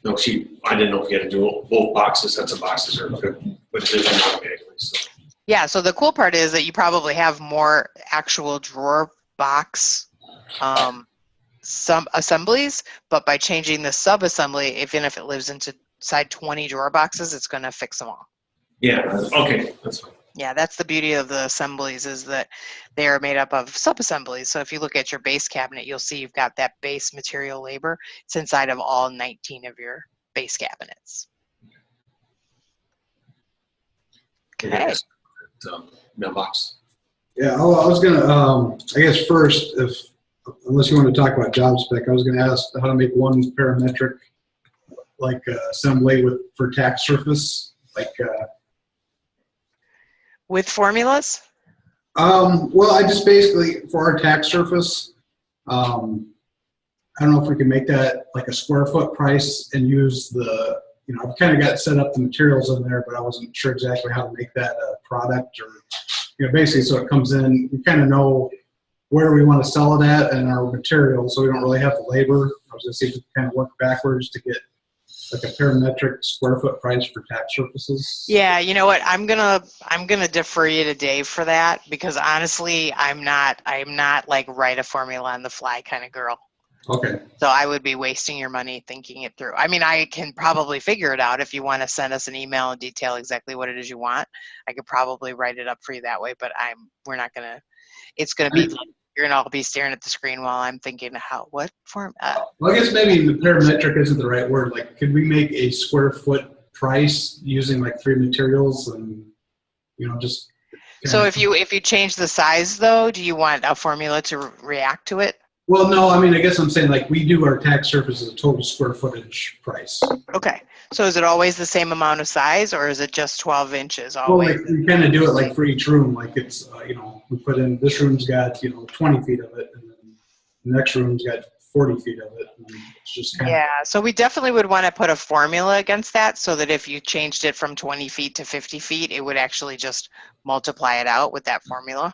No, see, I didn't know if you had to do both boxes, sets of boxes, or but it did automatically. So.
Yeah, so the cool part is that you probably have more actual drawer box some assemblies, but by changing the sub-assembly, even if it lives inside 20 drawer boxes, it's going to fix them all.
Yeah, okay, that's fine.
Yeah, that's the beauty of the assemblies, is that they are made up of sub-assemblies. So if you look at your base cabinet, you'll see you've got that base material labor. It's inside of all 19 of your base cabinets. Okay.
Mailbox.
Yeah, I was gonna, I guess first, unless you want to talk about job spec, I was gonna ask how to make one parametric, like assembly for tack surface, like.
With formulas?
Well, I just basically, for our tack surface, I don't know if we can make that like a square foot price and use the, I've kind of got set up the materials in there, but I wasn't sure exactly how to make that a product, or, basically so it comes in, we kind of know where we want to sell it at and our materials, so we don't really have the labor. I was going to see if we can kind of work backwards to get like a parametric square foot price for tack surfaces.
Yeah, you know what? I'm gonna defer you to Dave for that, because honestly, I'm not like write a formula on the fly kind of girl.
Okay.
So I would be wasting your money thinking it through. I mean, I can probably figure it out if you want to send us an email and detail exactly what it is you want. I could probably write it up for you that way, but we're not gonna. It's gonna be. You're gonna all be staring at the screen while I'm thinking what form.
Well, I guess maybe the parametric isn't the right word. Like, could we make a square foot price using like 3 materials and, just.
So if you change the size though, do you want a formula to react to it?
Well, no, I mean, I guess I'm saying like we do our tack surface as a total square footage price.
Okay. So is it always the same amount of size, or is it just 12 inches
Well,
always?
like, we kind of do it like for each room. Like it's, we put in, this room's got, 20 feet of it, and then the next room's got 40 feet of it. And it's just kind
Yeah, so we definitely would want to put a formula against that, so that if you changed it from 20 feet to 50 feet, it would actually just multiply it out with that formula.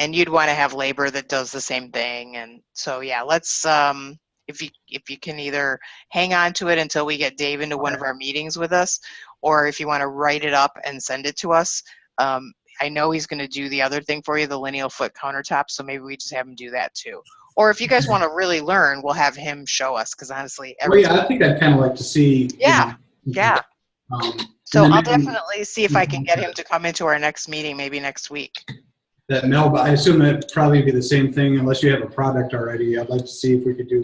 And you'd want to have labor that does the same thing. And so, yeah, let's, if you can either hang on to it until we get Dave into one of our meetings with us, or if you want to write it up and send it to us. I know he's going to do the other thing for you, the lineal foot countertop, so maybe we just have him do that too. Or if you guys want to really learn, we'll have him show us, because honestly,
I think I'd kind of like to see.
Yeah. So I'll
maybe
definitely see if I can get him to come into our next meeting, maybe next week.
that mailbox, I assume it'd probably be the same thing unless you have a product already. I'd like to see if we could do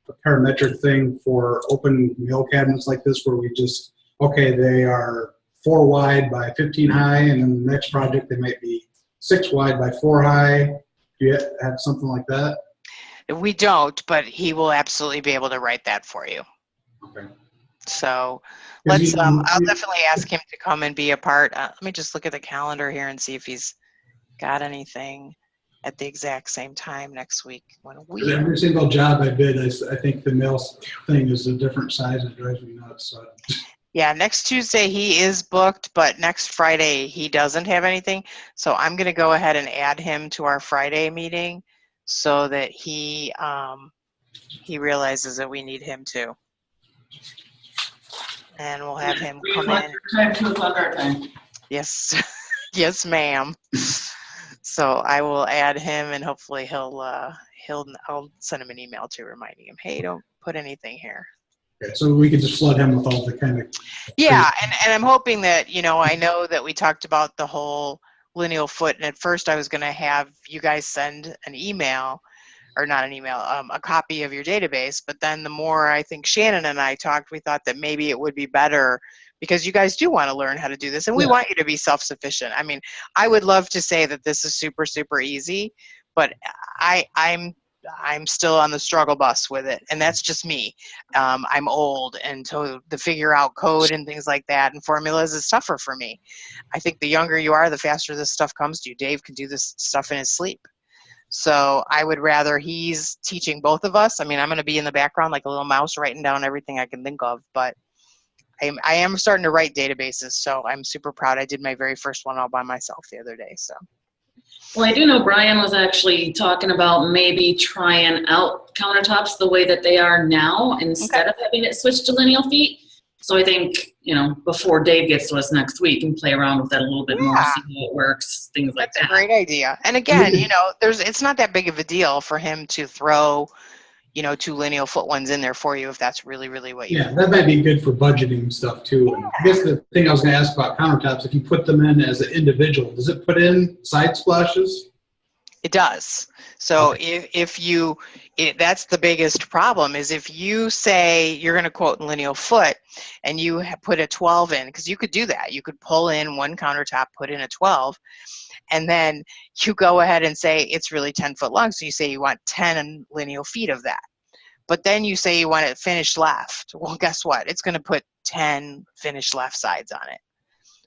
a parametric thing for open mail cabinets like this, where we just, okay, they are 4 wide by 15 high, and then the next project they might be 6 wide by 4 high. Do you have something like that?
We don't, but he will absolutely be able to write that for you.
Okay.
So let's, I'll definitely ask him to come and be a part. Let me just look at the calendar here and see if he's got anything at the exact same time next week.
Every single job I bid, I think the mail thing is a different size, and it drives me nuts. So.
Yeah, next Tuesday he is booked, but next Friday he doesn't have anything. So I'm going to go ahead and add him to our Friday meeting so that he realizes that we need him too. And we'll have him come in.
Time, 2 o'clock our time.
Yes, yes, ma'am. So I will add him, and hopefully I'll send him an email too, reminding him, hey, don't put anything here.
Okay, so we could just flood him with all the kind of.
Yeah, and I'm hoping that, I know that we talked about the whole lineal foot, and at first I was going to have you guys send an email, or not an email, a copy of your database, but then the more I think Shannon and I talked, we thought that maybe it would be better, because you guys do want to learn how to do this, and we want you to be self-sufficient. I mean, I would love to say that this is super, super easy, but I'm I'm still on the struggle bus with it, and that's just me. I'm old, and to figure out code and things like that and formulas is tougher for me. I think the younger you are, the faster this stuff comes to you. Dave can do this stuff in his sleep. So I would rather he's teaching both of us. I mean, I'm going to be in the background like a little mouse writing down everything I can think of, but I am starting to write databases, so I'm super proud. I did my very first one all by myself the other day. So.
Well, I do know Brian was actually talking about maybe trying out countertops the way that they are now instead of having it switch to lineal feet. So I think, you know, before Dave gets to us next week and play around with that a little bit more, see how it works, things like that.
That's a great idea. And again, you know, it's not that big of a deal for him to throw, you know, 2 lineal foot ones in there for you if that's really, really what you want.
That might be good for budgeting stuff too. And I guess the thing I was going to ask about countertops, if you put them in as an individual, does it put in side splashes?
It does. So if you, that's the biggest problem is if you say you're going to quote in lineal foot and you put a 12 in, because you could do that. You could pull in one countertop, put in a 12, and then you go ahead and say it's really 10 foot long. So you say you want 10 lineal feet of that. But then you say you want it finished left. Well, guess what? It's going to put 10 finished left sides on it.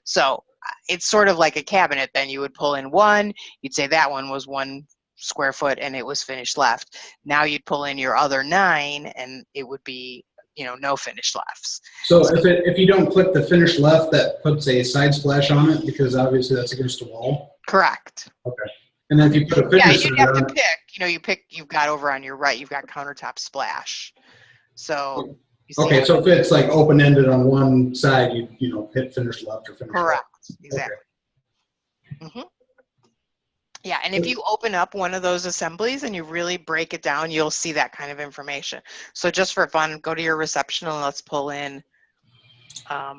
So it's sort of like a cabinet. Then you would pull in one, you'd say that one was 1 square foot and it was finished left. Now you'd pull in your other 9 and it would be, you know, no finished lefts.
So if you don't click the finished left, that puts a side splash on it because obviously that's against the wall?
Correct.
Okay. And then if you put a finished
you'd have to pick, you know, you've got over on your right, you've got countertop splash. So
okay, so if it's like open-ended on one side, you know, hit finish left or finish
correct.
left.
Exactly. Okay. Yeah, and if you open up one of those assemblies and you really break it down, you'll see that kind of information. So just for fun, go to your reception and let's pull in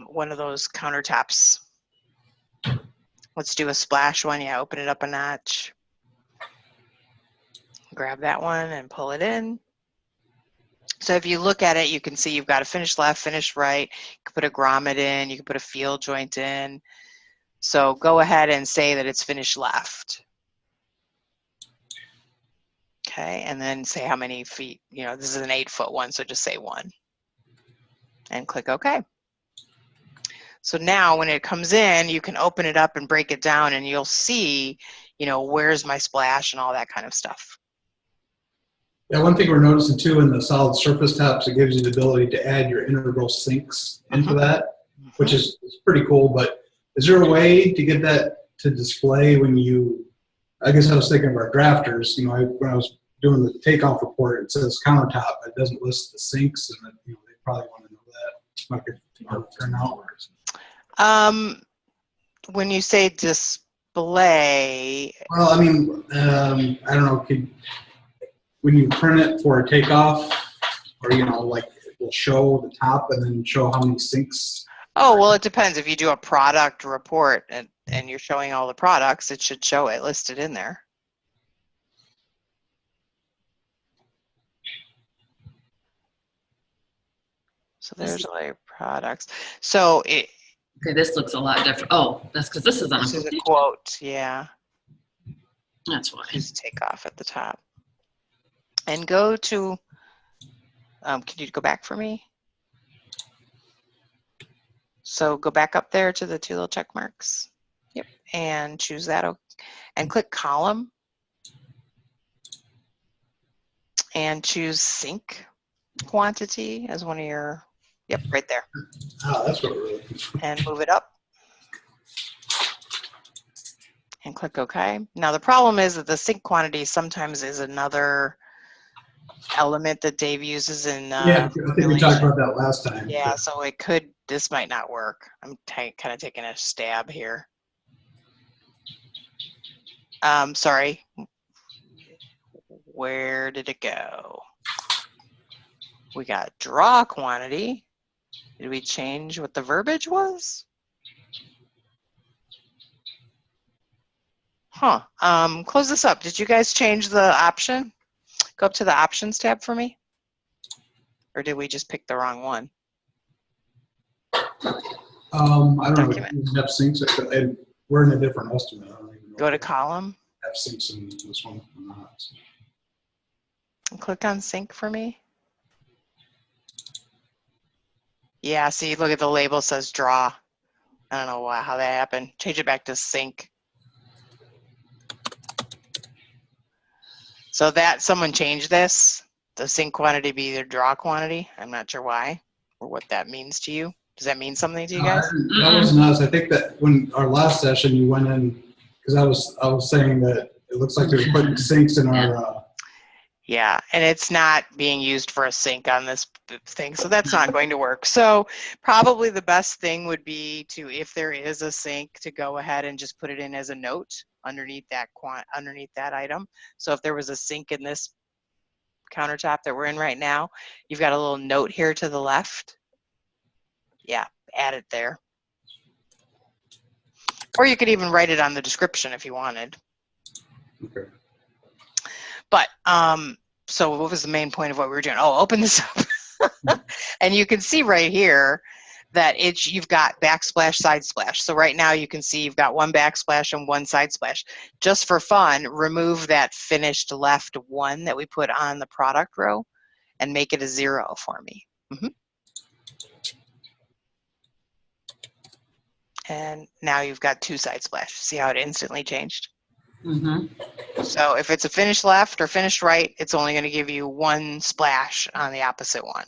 one of those countertops. Let's do a splash one. Yeah, open it up a notch. Grab that one and pull it in. So if you look at it, you can see you've got a finished left, finished right. You can put a grommet in. You can put a field joint in. So go ahead and say that it's finished left. Okay, and then say how many feet. You know, this is an 8 foot one, so just say 1. And click OK. So now when it comes in, you can open it up and break it down and you'll see, you know, where's my splash and all that kind of stuff.
Yeah, one thing we're noticing too in the solid surface tops, it gives you the ability to add your integral sinks into that, which is pretty cool. But is there a way to get that to display when you, I guess I was thinking of our drafters, you know, when I was doing the takeoff report, it says countertop, it doesn't list the sinks, and you know, they probably want to know that. Might get turn out.
When you say display,
well, I mean, I don't know, when you print it for a takeoff, or, you know, like it will show the top and then show how many sinks.
Oh, well, it depends. If you do a product report and you're showing all the products, it should show it listed in there. So there's all your products. So it.
Okay, this looks a lot different. Oh, that's because this is on
This is a quote, yeah.
That's why.
Just take off at the top. And go to, can you go back for me? So go back up there to the 2 little check marks. Yep, and choose that and click column. And choose sink quantity as one of your, yep, right there.
Oh, that's what we're looking for.
And move it up. And click OK. Now the problem is that the sink quantity sometimes is another element that Dave uses in
yeah, I think we talked about that last time.
Yeah, so it could, this might not work. I'm kind of taking a stab here. Sorry. Where did it go? We got draw quantity. Did we change what the verbiage was? Huh. Close this up. Did you guys change the option? Go up to the options tab for me. Or did we just pick the wrong one?
I don't know. Have sinks. We're in a different estimate. I don't even know.
Go to column.
Have sinks in this one or not.
Click on sync for me. Yeah, see, look at the label says draw. I don't know how that happened. Change it back to sync. So that someone changed this, the sync quantity be the draw quantity. I'm not sure why or what that means to you. Does that mean something to you guys?
That wasn't us. I think that when our last session you went in, because I was saying that it looks like they're putting syncs in our.
Yeah, and it's not being used for a sync on this thing, so that's not going to work. So probably the best thing would be to, if there is a sync, to go ahead and just put it in as a note underneath that item. So if there was a sync in this countertop that we're in right now, you've got a little note here to the left. Yeah, add it there. Or you could even write it on the description if you wanted.
Okay.
But, so what was the main point of what we were doing? Oh, open this up. And you can see right here that you've got backsplash, side splash. So right now you can see you've got one backsplash and one side splash. Just for fun, remove that finished left one that we put on the product row and make it a 0 for me. And now you've got 2 side splash. See how it instantly changed? So if it's a finished left or finished right, it's only going to give you 1 splash on the opposite one.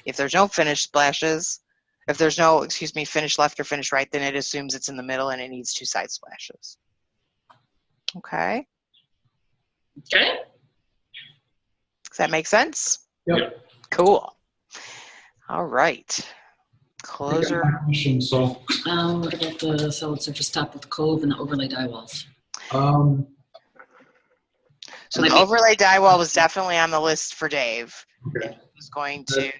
If there's no finished splashes, if there's no, finished left or finished right, then it assumes it's in the middle and it needs 2 side splashes. Okay.
Okay.
Does that make sense?
Yep.
Cool. All right. Closer.
So,
What about the solid surface top with the cove and the overlay die walls?
So the overlay die wall was definitely on the list for Dave.
Okay.
And he was going to,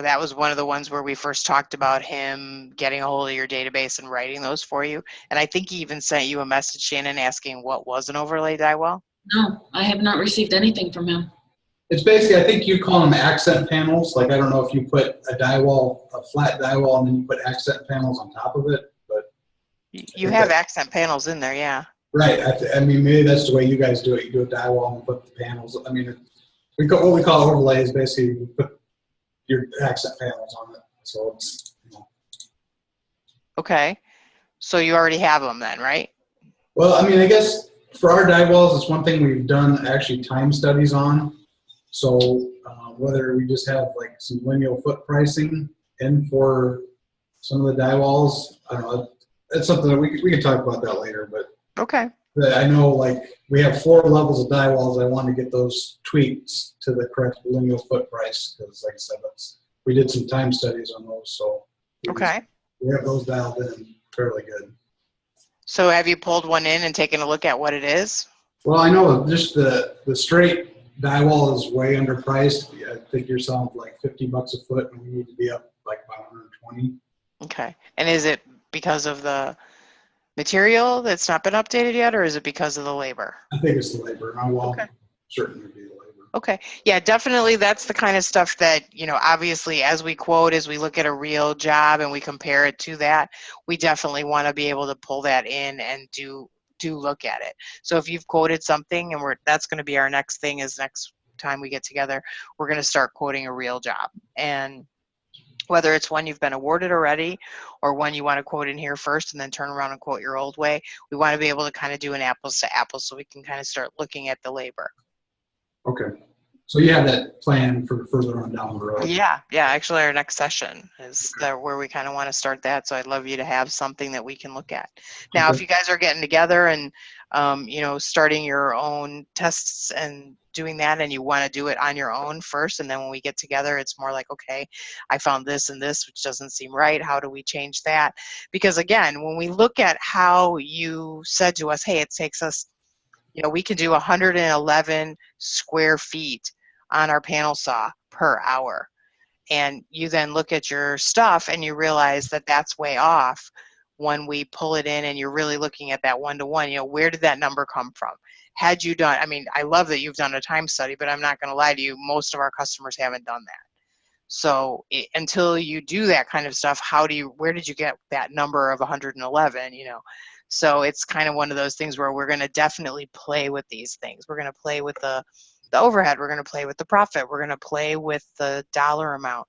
that was one of the ones where we first talked about him getting a hold of your database and writing those for you. And I think he even sent you a message, Shannon, asking what was an overlay die wall.
No, I have not received anything from him.
it's basically, I think you call them accent panels. Like, I don't know if you put a die wall, a flat die wall, and then you put accent panels on top of it, but.
You have accent panels in there, yeah.
Right. I mean, maybe that's the way you guys do it. You do a die wall and put the panels. I mean, what we call overlay is basically you put your accent panels on it. So it's,
Okay. So you already have them then, right?
Well, I mean, I guess for our die walls, it's one thing we've done actually time studies on. So whether we just have like some lineal foot pricing in for some of the die walls, I don't know. That's something that we can talk about that later, but.
Okay.
I know, like, we have 4 levels of die walls. I want to get those tweaks to the correct lineal foot price because, like I said, we did some time studies on those. So
Okay.
we have those dialed in fairly good.
So have you pulled one in and taken a look at what it is?
Well, I know just the straight die wall is way underpriced. I think you're selling for like $50 a foot, and we need to be up like about 120.
Okay. And is it because of the material that's not been updated yet, or is it because of the labor?
I think it's the labor. And I will
Okay.
certainly be the labor.
Okay. Yeah, definitely. That's the kind of stuff that, obviously as we quote, as we look at a real job and we compare it to that, we definitely want to be able to pull that in and do look at it. So if you've quoted something, and that's going to be our next thing, is next time we get together, we're going to start quoting a real job. And whether it's one you've been awarded already or one you want to quote in here first and then turn around and quote your old way, we want to be able to kind of do an apples to apples so we can kind of start looking at the labor.
Okay. So you have that plan for further on down the road.
Yeah. Actually, our next session is where we kind of want to start that. So I'd love you to have something that we can look at. Now,
Okay.
if you guys are getting together and, starting your own tests and doing that, and you want to do it on your own first, and then when we get together, it's more like, okay, I found this and this, which doesn't seem right. How do we change that? Because again, when we look at how you said to us, hey, it takes us, we can do 111 square feet on our panel saw per hour. And you then look at your stuff and you realize that that's way off when we pull it in and you're really looking at that one-to-one. Where did that number come from? Had you done, I love that you've done a time study, but I'm not going to lie to you, most of our customers haven't done that. So until you do that kind of stuff, where did you get that number of 111, So it's kind of one of those things where we're going to definitely play with these things. We're going to play with the the overhead. We're going to play with the profit. We're going to play with the dollar amount.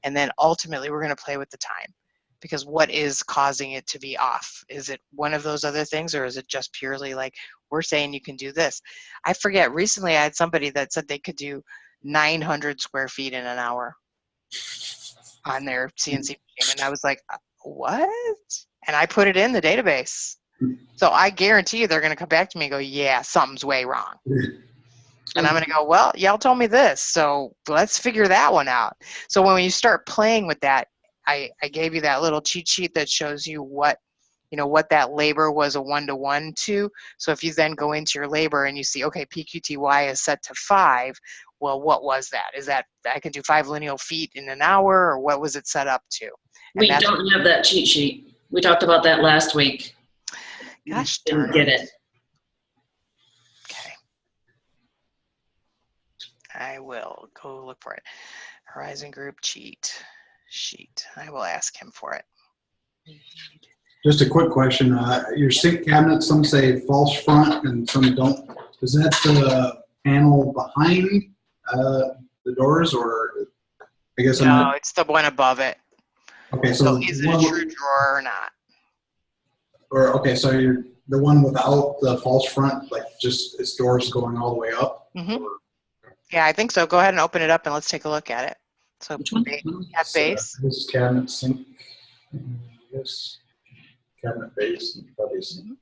And then ultimately, we're going to play with the time. Because what is causing it to be off? Is it one of those other things, or is it just purely like, we're saying you can do this? I forget, recently I had somebody that said they could do 900 square feet in an hour on their CNC machine. And I was like, what? And I put it in the database. So I guarantee you they're going to come back to me and go, yeah, something's way wrong. And I'm going to go, well, y'all told me this, so let's figure that one out. So when you start playing with that, I gave you that little cheat sheet that shows you what that labor was a 1-to-1 to. So if you then go into your labor and you see, okay, PQTY is set to 5, well, what was that? Is that I can do 5 lineal feet in an hour, or what was it set up to?
We don't have that cheat sheet. We talked about that last week.
Gosh
Didn't
darn
get
it.
it.
Okay. I will go look for it. Horizon Group cheat sheet. I will ask him for it.
Just a quick question. Your sink cabinet, some say false front and some don't. Is that the panel behind the doors, or I guess
No, it's the one above it.
Okay,
So
so
is it a true drawer or not?
Or okay, so you're the one without the false front, like just its doors going all the way up.
Mm-hmm. Yeah, I think so. Go ahead and open it up and let's take a look at it. So
Which one?
at base.
This is cabinet sink. Yes, cabinet base and probably sink.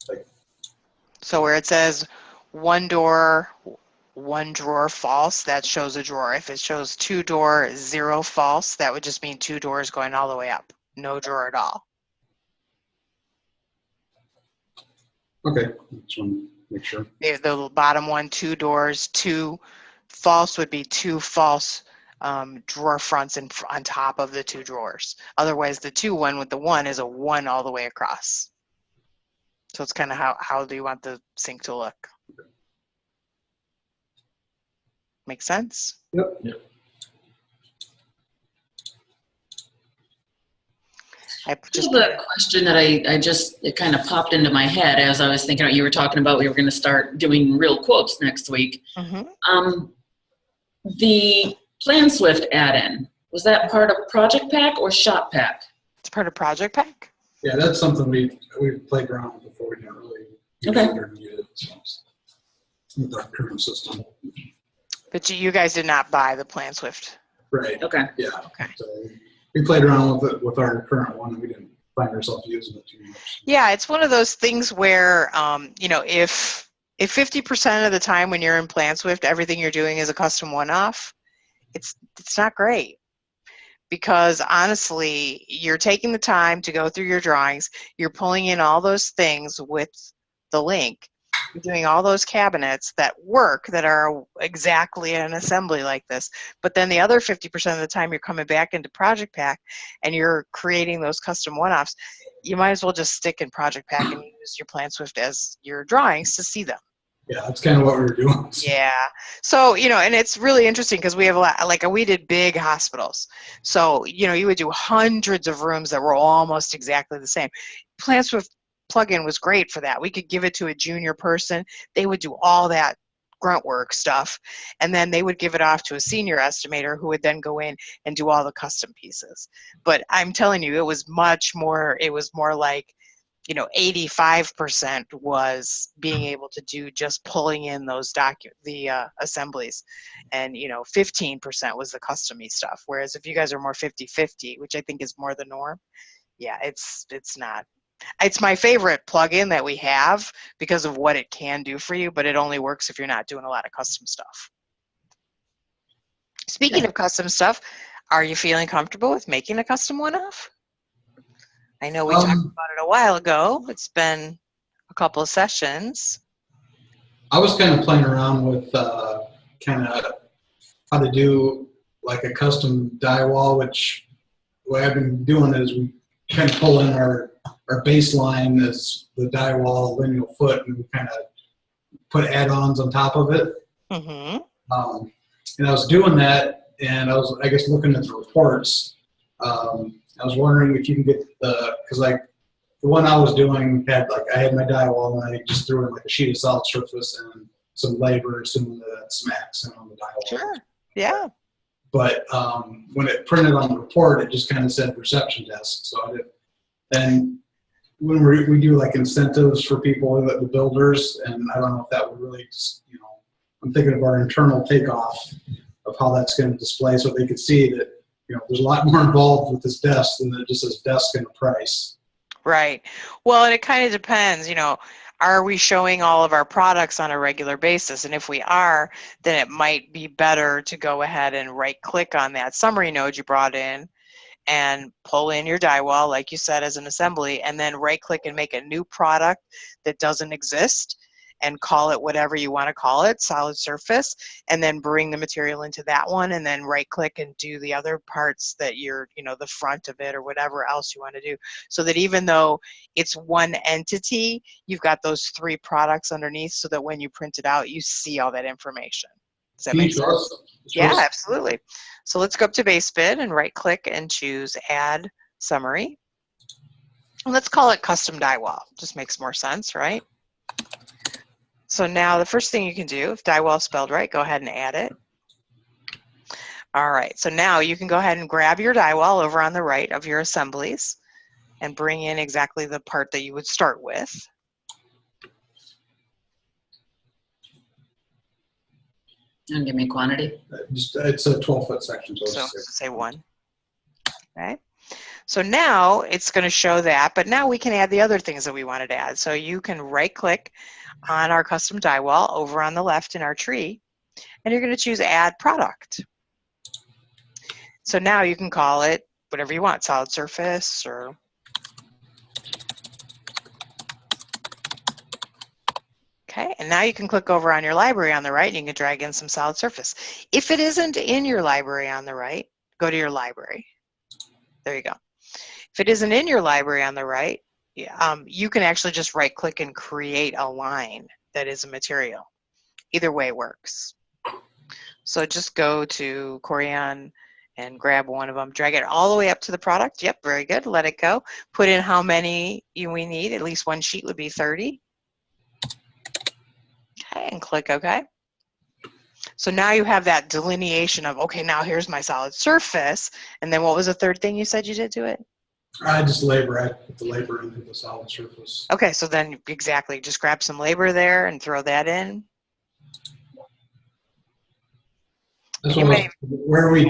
Like,
So where it says 1 door, 1 drawer false, that shows a drawer. If it shows 2 door, 0 false, that would just mean 2 doors going all the way up. No drawer at all.
okay, just want to make sure.
The bottom one, 2 doors, 2 false would be 2 false drawer fronts on top of the 2 drawers. Otherwise, the 2 one with the 1 is a 1 all the way across. So it's kind of how do you want the sink to look? Make sense?
Yep.
I just
The question that it kind of popped into my head as I was thinking, you were talking about we were going to start doing real quotes next week.
Mm-hmm.
The Plan Swift add-in, was that part of Project Pack or Shop Pack?
It's part of Project Pack.
Yeah, that's something we played around with before. We didn't really use it, so, with our current system.
But you guys did not buy the Plan Swift.
Right.
Okay.
Yeah.
Okay.
So we played around with it with our current one, and we didn't find ourselves using it too much.
Yeah, it's one of those things where, if 50% of the time when you're in Plan Swift, everything you're doing is a custom one-off, it's not great. Because honestly, you're taking the time to go through your drawings, you're pulling in all those things with the link, you're doing all those cabinets that work, that are exactly an assembly like this. But then the other 50% of the time you're coming back into Project Pack and you're creating those custom one-offs. You might as well just stick in Project Pack and use your Plan Swift as your drawings to see them.
Yeah, that's kind of what we were doing.
Yeah. So, and it's really interesting because we have a lot, we did big hospitals. So, you would do hundreds of rooms that were almost exactly the same. Plan Swift plugin was great for that. We could give it to a junior person. They would do all that grunt work stuff. And then they would give it off to a senior estimator who would then go in and do all the custom pieces. But I'm telling you, it was more like, 85% was being able to do just pulling in those assemblies, and 15% was the custom-y stuff. Whereas if you guys are more 50-50, which I think is more the norm, yeah, it's not. It's my favorite plugin that we have because of what it can do for you, but it only works if you're not doing a lot of custom stuff. Speaking of custom stuff, are you feeling comfortable with making a custom one-off? I know we talked about it a while ago. It's been a couple of sessions.
I was kind of playing around with kind of how to do like a custom die wall, which what I've been doing is we kind of pull in our baseline as the die wall lineal foot, and we kind of put add-ons on top of it.
Mm-hmm.
And I was doing that, and I was, I guess, looking at the reports. I was wondering if you can get because like the one I was doing had I had my drywall and I just threw in like a sheet of solid surface and some labor, assuming that smacks in on the drywall.
Sure. Yeah.
But when it printed on the report, it just kind of said reception desk. So I did. And when we do like incentives for people, the builders, and I don't know if that would really just, I'm thinking of our internal takeoff of how that's going to display so they could see that, there's a lot more involved with this desk than it just says desk and a price.
Right. Well, and it kind of depends, are we showing all of our products on a regular basis? And if we are, then it might be better to go ahead and right click on that summary node you brought in and pull in your drywall, like you said, as an assembly, and then right click and make a new product that doesn't exist and call it whatever you want to call it, solid surface, and then bring the material into that one and then right click and do the other parts that you're, the front of it or whatever else you want to do. So that even though it's one entity, you've got those 3 products underneath so that when you print it out, you see all that information. Does that make sense? Yeah, absolutely. So let's go up to base bid and right click and choose add summary. And let's call it custom drywall. Just makes more sense, right? So now the first thing you can do, if drywall is spelled right, go ahead and add it. All right, so now you can go ahead and grab your drywall over on the right of your assemblies and bring in exactly the part that you would start with.
And give me a quantity.
It's a 12-foot section.
So say 1. Okay. So now it's going to show that, but now we can add the other things that we wanted to add. So you can right click on our custom drywall over on the left in our tree, and you're going to choose add product. So now you can call it whatever you want, solid surface or okay, and now you can click over on your library on the right and you can drag in some solid surface. If it isn't in your library on the right, go to your library. There you go. If it isn't in your library on the right, you can actually just right click and create a line that is a material. Either way works. So just go to Corian and grab one of them, drag it all the way up to the product. Yep, very good. Let it go. Put in how many we need. At least one sheet would be 30. Okay, and click OK. So now you have that delineation of, okay, now here's my solid surface. And then what was the third thing you said you did to it?
I just labor. I put the labor into the solid surface.
Okay, so then exactly, just grab some labor there and throw that in.
Where we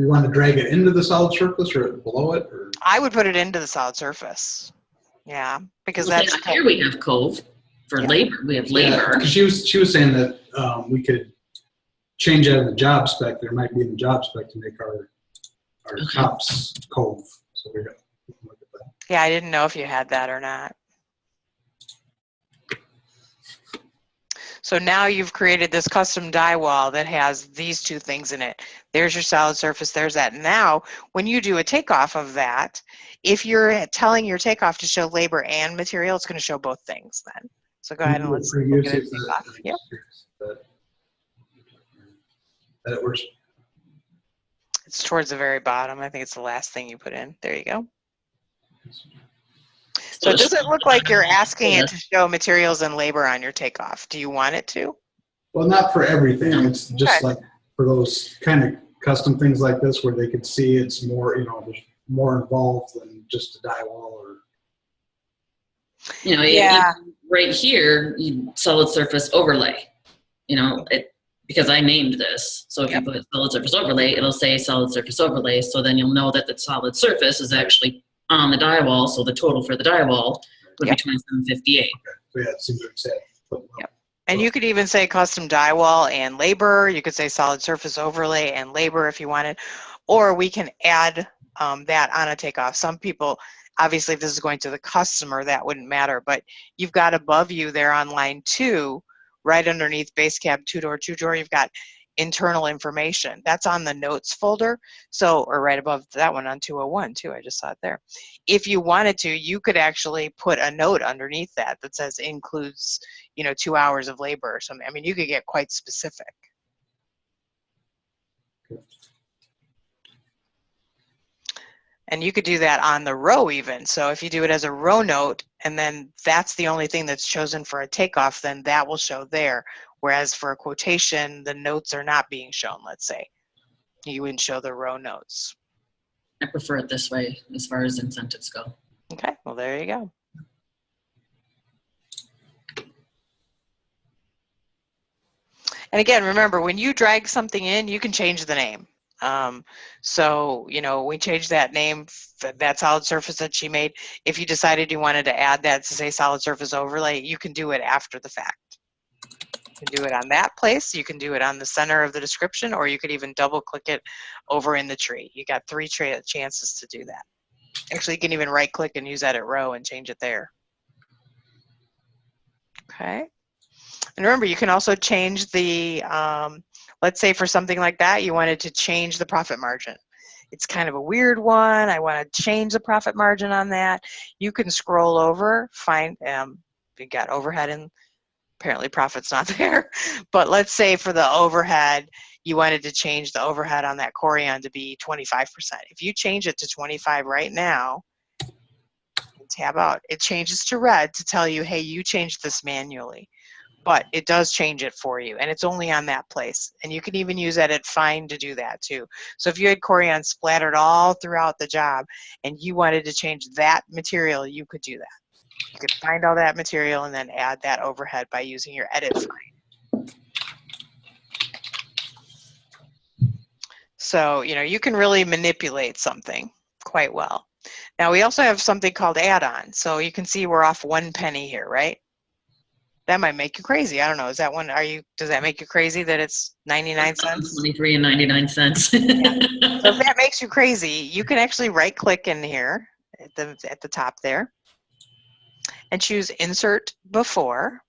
want to drag it into the solid surface or below it? Or?
I would put it into the solid surface. Yeah, because that's
here we have Cove for labor. We have labor.
Yeah, she was saying that we could change out of the job spec. There might be in the job spec to make our tops Cove. So we got to look at that.
Yeah, I didn't know if you had that or not. So now you've created this custom die wall that has these 2 things in it. There's your solid surface, there's that. Now, when you do a takeoff of that, if you're telling your takeoff to show labor and material, it's going to show both things then. So go ahead and let's look at it. Yep.
That works.
It's towards the very bottom. I think it's the last thing you put in. There you go. So it doesn't look like you're asking it to show materials and labor on your takeoff. Do you want it to?
Well, not for everything. It's just like for those kind of custom things like this where they could see it's more, there's more involved than just a die wall or.
Right here, solid surface overlay. Because I named this. So if you put solid surface overlay, it'll say solid surface overlay. So then you'll know that the solid surface is actually on the die wall. So the total for the die wall would be 2758.
Okay. So yeah, it seems like said.
Yep. And you could even say custom die wall and labor. You could say solid surface overlay and labor if you wanted. Or we can add that on a takeoff. Some people, obviously if this is going to the customer, that wouldn't matter. But you've got above you there on line 2, right underneath base cab 2-door, 2-door, you've got internal information. That's on the notes folder. So, or right above that one on 201 too, I just saw it there. If you wanted to, you could actually put a note underneath that that says includes, 2 hours of labor or something. I mean, you could get quite specific. And you could do that on the row even. So if you do it as a row note, and then that's the only thing that's chosen for a takeoff, then that will show there. Whereas for a quotation, the notes are not being shown, let's say. You wouldn't show the row notes.
I prefer it this way as far as incentives go.
Okay, well, there you go. And again, remember, when you drag something in, you can change the name. So, you know, we changed that name, that solid surface that she made. If you decided you wanted to add that to say solid surface overlay, you can do it after the fact. You can do it on that place, you can do it on the center of the description, or you could even double click it over in the tree. You got 3 chances to do that. Actually, you can even right click and use edit row and change it there. Okay. And remember, you can also change the, let's say for something like that, you wanted to change the profit margin. It's kind of a weird one. I want to change the profit margin on that. You can scroll over, find, you got overhead, and apparently profit's not there. But let's say for the overhead, you wanted to change the overhead on that Corian to be 25%. If you change it to 25 right now, and tab out, it changes to red to tell you, hey, you changed this manually. But it does change it for you, and it's only on that place. And you can even use edit find to do that too. So if you had Corian splattered all throughout the job and you wanted to change that material, you could do that. You could find all that material and then add that overhead by using your edit find. So, you know, you can really manipulate something quite well. Now we also have something called add-on. So you can see we're off 1 penny here, right? That might make you crazy. I don't know. Is that one? Does that make you crazy that it's 99 cents?
23 and 99 cents.
Yeah. So if that makes you crazy, you can actually right-click in here at the top there, and choose Insert Before.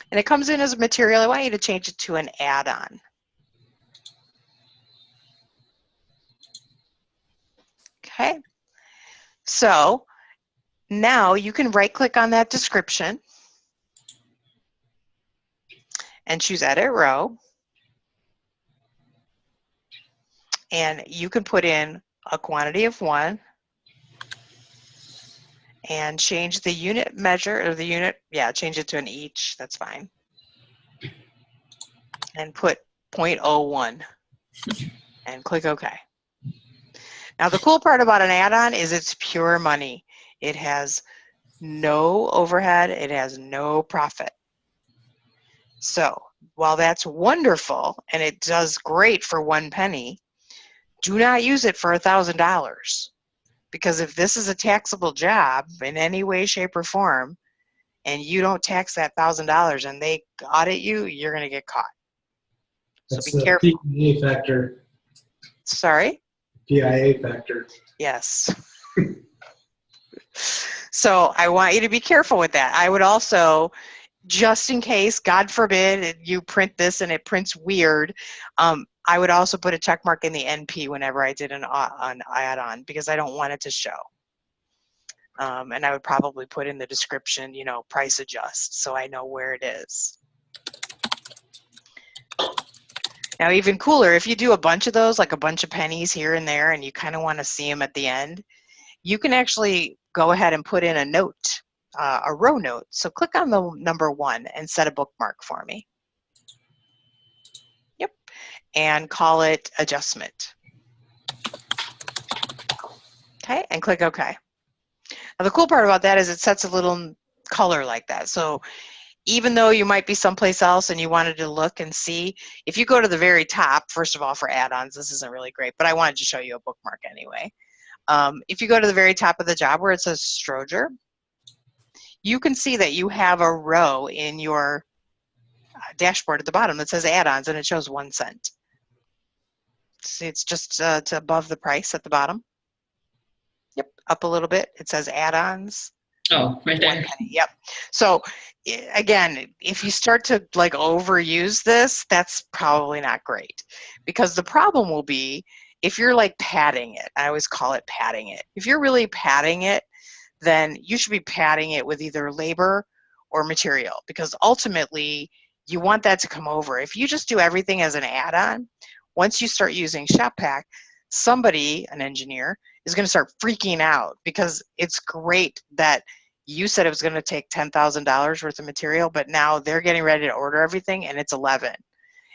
And it comes in as a material. I want you to change it to an add-on. Okay. So now you can right-click on that description and choose Edit Row. And you can put in a quantity of 1 and change the unit measure, or the unit, yeah, change it to an each, that's fine. And put 0.01 and click OK. Now the cool part about an add-on is it's pure money. It has no overhead, it has no profit. So while that's wonderful and it does great for 1 penny, do not use it for $1,000. Because if this is a taxable job in any way, shape, or form, and you don't tax that $1,000 and they audit you, you're going to get caught.
That's
So be careful.
PIA factor.
Sorry?
PIA factor.
Yes. So I want you to be careful with that. I would also, just in case, God forbid, you print this and it prints weird, I would also put a check mark in the NP whenever I did an add-on, because I don't want it to show. And I would probably put in the description, you know, price adjust, so I know where it is. Now, even cooler, if you do a bunch of those, like a bunch of pennies here and there, and you kind of want to see them at the end, you can actually go ahead and put in a note, a row note. So click on the number 1 and set a bookmark for me. Yep. And call it adjustment. Okay, and click OK. Now the cool part about that is it sets a little color like that. So even though you might be someplace else and you wanted to look and see, if you go to the very top, first of all, for add-ons, this isn't really great, but I wanted to show you a bookmark anyway. If you go to the very top of the job where it says Stroger, you can see that you have a row in your dashboard at the bottom that says add-ons, and it shows 1 cent. See, it's just to above the price at the bottom. Yep, up a little bit. It says add-ons.
Oh, right there.
Yep. So again, if you start to like overuse this, that's probably not great, because the problem will be if you're like padding it. I always call it padding it. If you're really padding it, then you should be padding it with either labor or material, because ultimately you want that to come over. If you just do everything as an add-on, once you start using ShopPack, somebody, an engineer, is going to start freaking out because it's great that you said it was going to take $10,000 worth of material, but now they're getting ready to order everything and it's 11.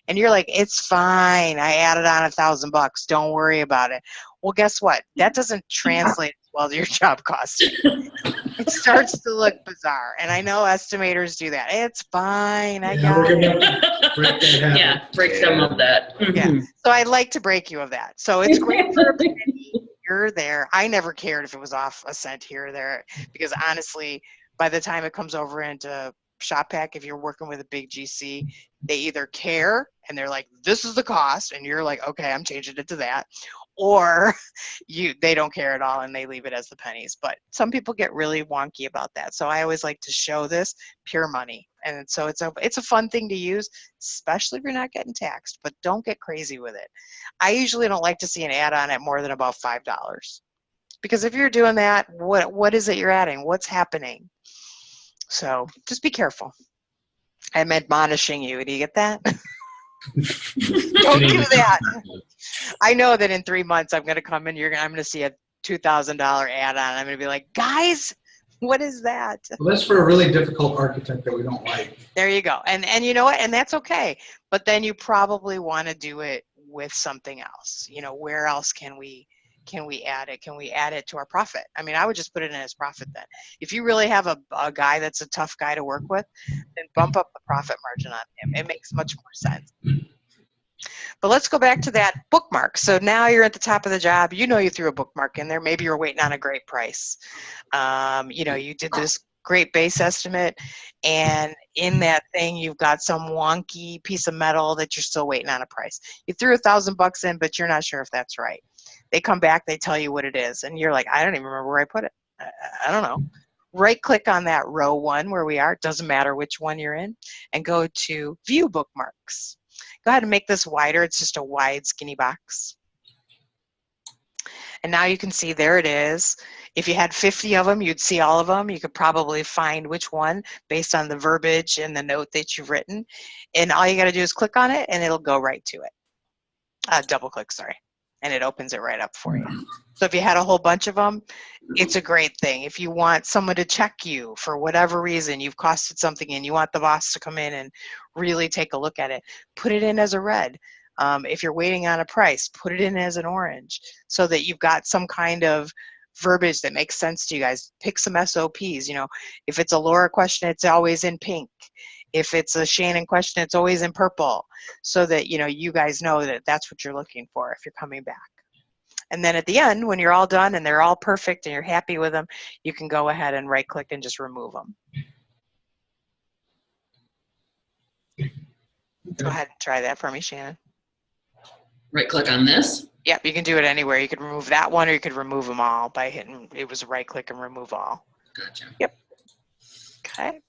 And you're like, it's fine. I added on $1,000. Don't worry about it. Well, guess what? That doesn't translate as well to your job cost. It starts to look bizarre. And I know estimators do that. It's fine. I got it.
Yeah, break them of that.
Yeah. So I like to break you of that. So it's great for a penny here or there. I never cared if it was off a cent here or there, because honestly, by the time it comes over into shop pack, if you're working with a big GC, they either care and they're like, this is the cost, and you're like, okay, I'm changing it to that, or they don't care at all and they leave it as the pennies. But some people get really wonky about that, so I always like to show this pure money. And so it's a fun thing to use, especially if you're not getting taxed, but don't get crazy with it. I usually don't like to see an add-on at more than about $5, because if you're doing that, what is it you're adding? What's happening? So just be careful. I'm admonishing you. Do you get that? Don't do that. I know that in 3 months I'm going to come in. I'm going to see a $2,000 add-on. I'm going to be like, guys, what is that?
Well, that's for a really difficult architect that we don't like.
There you go. And you know what? And that's okay. But then you probably want to do it with something else. You know, where else can we add it? Can we add it to our profit? I mean, I would just put it in as profit then. If you really have a guy that's a tough guy to work with, then bump up the profit margin on him. It makes much more sense. But let's go back to that bookmark. So now you're at the top of the job. You know you threw a bookmark in there. Maybe you're waiting on a great price. You know, you did this great base estimate, and in that thing you've got some wonky piece of metal that you're still waiting on a price. You threw $1,000 in, but you're not sure if that's right. They come back, they tell you what it is, and you're like, I don't even remember where I put it. I don't know. Right click on that row 1 where we are, it doesn't matter which one you're in, and go to View Bookmarks. Go ahead and make this wider. It's just a wide, skinny box. And now you can see there it is. If you had 50 of them, you'd see all of them. You could probably find which one based on the verbiage and the note that you've written. And all you got to do is click on it, and it'll go right to it. Double click, sorry. And it opens it right up for you. So if you had a whole bunch of them, it's a great thing. If you want someone to check you for whatever reason, you've costed something and you want the boss to come in and really take a look at it, put it in as a red. If you're waiting on a price, put it in as an orange so that you've got some kind of verbiage that makes sense to you guys. Pick some SOPs. You know, if it's a Laura question, it's always in pink. If it's a Shannon question, it's always in purple, so that, you know, you guys know that that's what you're looking for if you're coming back. And then at the end, when you're all done and they're all perfect and you're happy with them, you can go ahead and right click and just remove them. Go ahead and try that for me, Shannon.
Right click on this?
Yep, you can do it anywhere. You could remove that one, or you could remove them all by hitting, it was right click and remove all.
Gotcha.
Yep. Okay.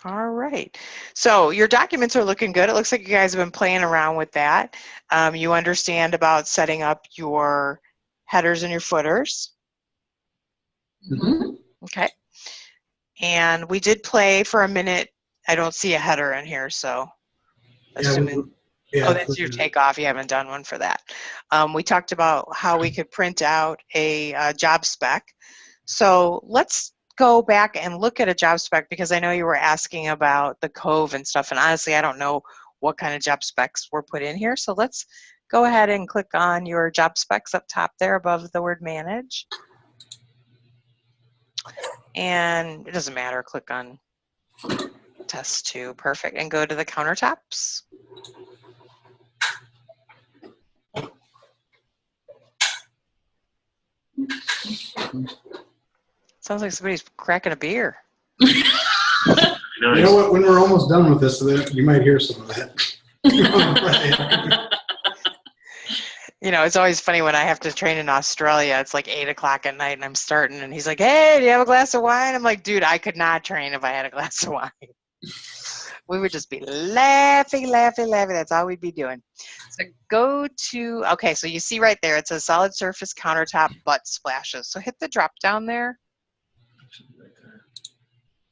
All right. So your documents are looking good. It looks like you guys have been playing around with that. You understand about setting up your headers and your footers.
Mm-hmm.
Okay. And we did play for a minute. I don't see a header in here, so assuming.
Yeah,
Oh, that's your takeoff. You haven't done one for that. We talked about how we could print out a job spec. So let's go back and look at a job spec, because I know you were asking about the Cove and stuff, and honestly, I don't know what kind of job specs were put in here. So let's go ahead and click on your job specs up top there above the word manage. And it doesn't matter, click on test 2, perfect, and go to the countertops. Sounds like somebody's cracking a beer.
Nice.
You know what? When we're almost done with this, you might hear some of that.
You know, it's always funny when I have to train in Australia. It's like 8 o'clock at night and I'm starting, and he's like, hey, do you have a glass of wine? I'm like, dude, I could not train if I had a glass of wine. We would just be laughing. That's all we'd be doing. So go to, okay, so you see right there, it says solid surface countertop butt splashes. So hit the drop down there.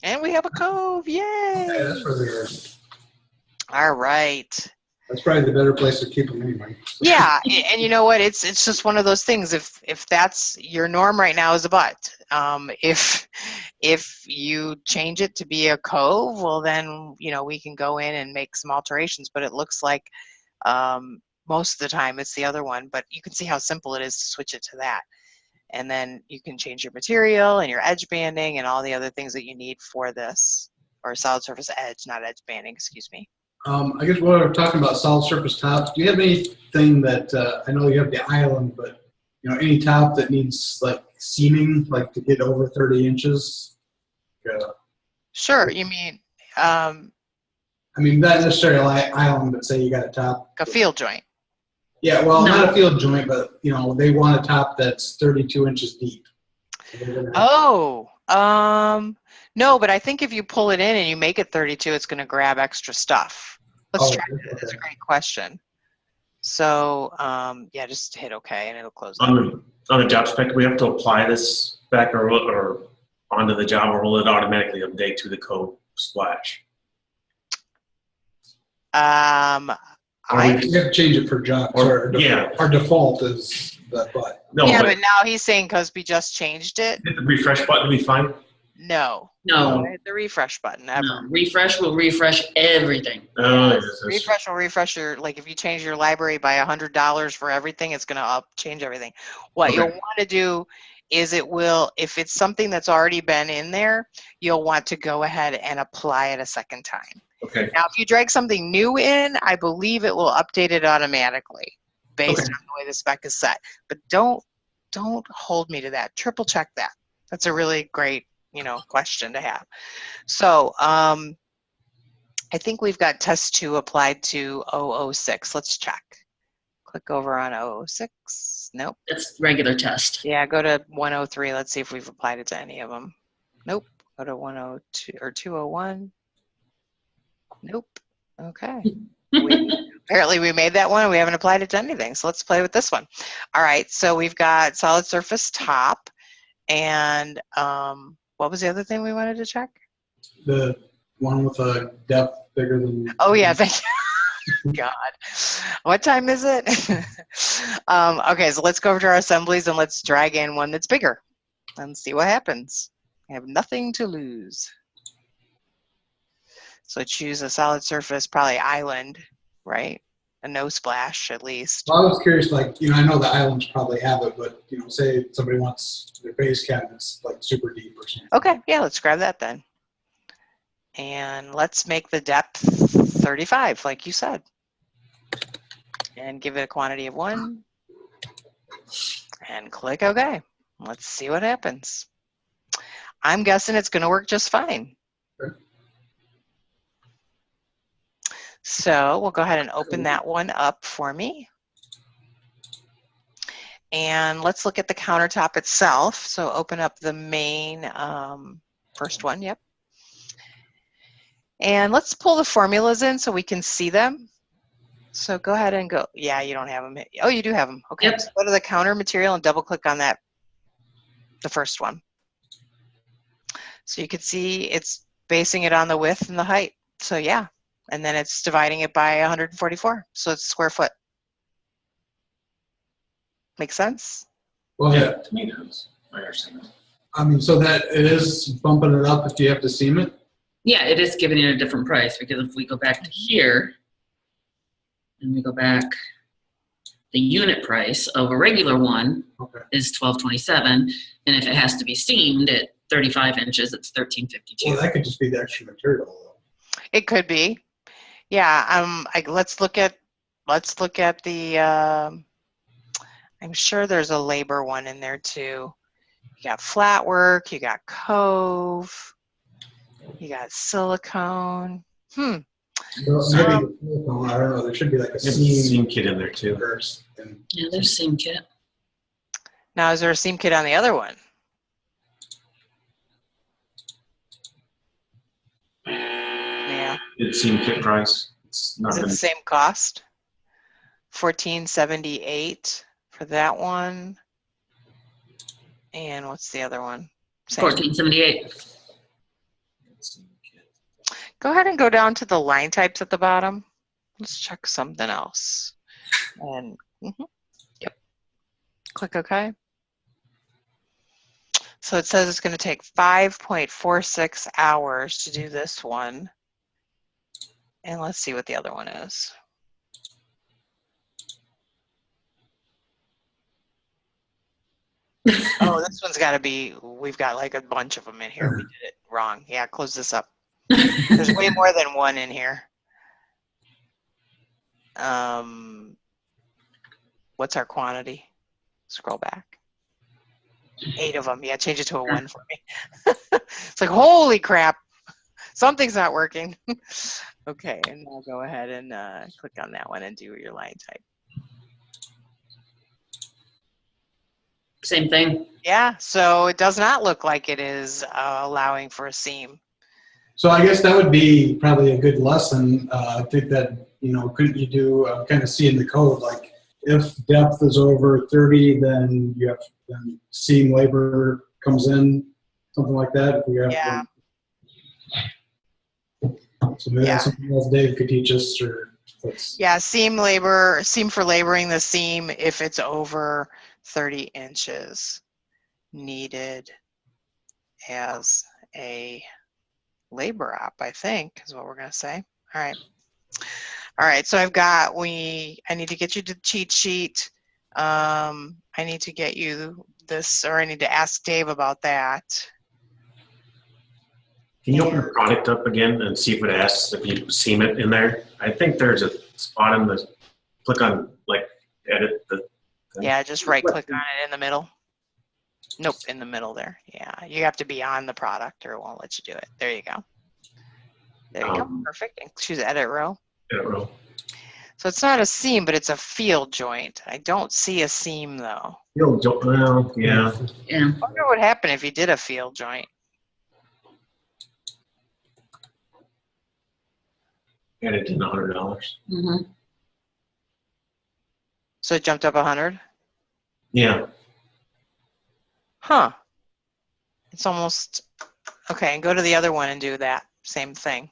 And we have a Cove, yay!
Yeah, that's where they're.
All right.
That's probably the better place to keep them anyway.
Yeah, and you know what? It's just one of those things. If that's your norm right now is a butt. If you change it to be a cove, well then we can go in and make some alterations. But it looks like most of the time it's the other one. But you can see how simple it is to switch it to that, and then you can change your material and your edge banding and all the other things that you need for this, or solid surface edge, not edge banding. Excuse me.
I guess while we're talking about solid surface tops, do you have anything that I know you have the island, but any top that needs like seaming, like to get over 30 inches?
Sure. You mean
I mean not necessarily island, but say you got a top.
a field joint?
Yeah, well,
No.
not a field joint, but they want a top that's 32 inches deep.
Oh, no, but I think if you pull it in and you make it 32, it's going to grab extra stuff. Let's try it. That's a great question. So, yeah, just hit OK and it'll close.
On the job spec, we have to apply this back or onto the job, or will it automatically update to the code splash?
We have to change it per job. Our default is that butt.
No,
yeah, but now he's saying because we just changed it.
hit the refresh button to be fine.
No.
No.
Hit the refresh button ever.
No. Refresh will refresh everything.
Oh,
Refresh will refresh your, like if you change your library by $100 for everything, it's going to change everything. What you'll want to do is if it's something that's already been in there, you'll want to go ahead and apply it a second time.
Okay.
Now, if you drag something new in, I believe it will update it automatically based on the way the spec is set. But don't hold me to that. Triple check that. That's a really great question to have. So I think we've got test 2 applied to 006. Let's check. Click over on 006. Nope.
That's regular test.
Yeah, go to 103. Let's see if we've applied it to any of them. Nope. Go to 102 or 201. Nope. Okay. Apparently we made that one and we haven't applied it to anything. So let's play with this one. All right. So we've got solid surface top and what was the other thing we wanted to check?
The one with a depth bigger than.
Oh yeah, thank you. God, what time is it? Okay, so let's go over to our assemblies and let's drag in one that's bigger and see what happens. I have nothing to lose. So choose a solid surface, probably island, right? A no splash at least.
Well, I was curious, like, I know the islands probably have it, but, say somebody wants their base cabinets like super deep or something.
Okay, yeah, let's grab that then. And let's make the depth 35, like you said. And give it a quantity of 1. And click OK. Let's see what happens. I'm guessing it's going to work just fine.
Sure.
So we'll go ahead and open that one up for me. And let's look at the countertop itself. So open up the main first one, yep. And let's pull the formulas in so we can see them. So go ahead and go. Yeah, you don't have them. Oh, you do have them. Okay,
Yep.
so go to the counter material and double click on that, the first one. So you can see it's basing it on the width and the height. So yeah. And then it's dividing it by 144, so it's square foot. Make sense?
Well,
Yeah, to me it does. I understand that.
I mean, so that it is bumping it up if you have to seam it?
Yeah, it is giving it a different price because if we go back to here and we go back, the unit price of a regular one is $12.27, and if it has to be seamed at 35 inches, it's $13.52.
Well, that could just be the extra material, though.
It could be. Yeah. Let's look at the. I'm sure there's a labor one in there too. You got flat work. You got cove. You got silicone.
Maybe I don't know. There should be like a
Seam kit in there too.
Yeah, there's seam kit.
Now, is there a seam kit on the other one? Yeah.
It's seam kit price. It's not
Is it the same cost? $14.78 for that one. And what's the other one? Same.
$14.78.
Go ahead and go down to the line types at the bottom. let's check something else. And yep, click OK. So it says it's going to take 5.46 hours to do this one. And let's see what the other one is. Oh, this one's got to be, we've got like a bunch of them in here. We did it wrong. Yeah, close this up. There's way more than one in here. What's our quantity? Scroll back. 8 of them. Yeah, change it to a 1 for me. It's like, holy crap. Something's not working. Okay, and I'll go ahead and click on that one and do your line type.
Same thing.
Yeah, so it does not look like it is allowing for a seam.
So I guess that would be probably a good lesson. I think that, couldn't you do kind of see in the code, like if depth is over 30, then you have then seam labor comes in, something like that. If we have
Yeah.
So maybe that's something else Dave could teach us, or
yeah, seam for laboring the seam if it's over 30 inches needed as a labor op, I think is what we're going to say. All right, so I need to get you the cheat sheet. I need to get you this, or I need to ask Dave about that.
Can you open the product up again and see if it asks if you seam it in there? I think there's a spot in the, click on like edit the.
Yeah, just right click on it in the middle. Nope, in the middle there. Yeah, you have to be on the product or it won't let you do it. There you go. There you go, perfect. And choose edit row.
Edit row.
So it's not a seam, but it's a field joint. I don't see a seam though.
Field joint, well, yeah.
Yeah.
I wonder what would happen if you did a field joint.
Added in $100.
Mm-hmm.
So it jumped up 100?
Yeah.
Huh. It's almost, okay, and go to the other one and do that. Same thing.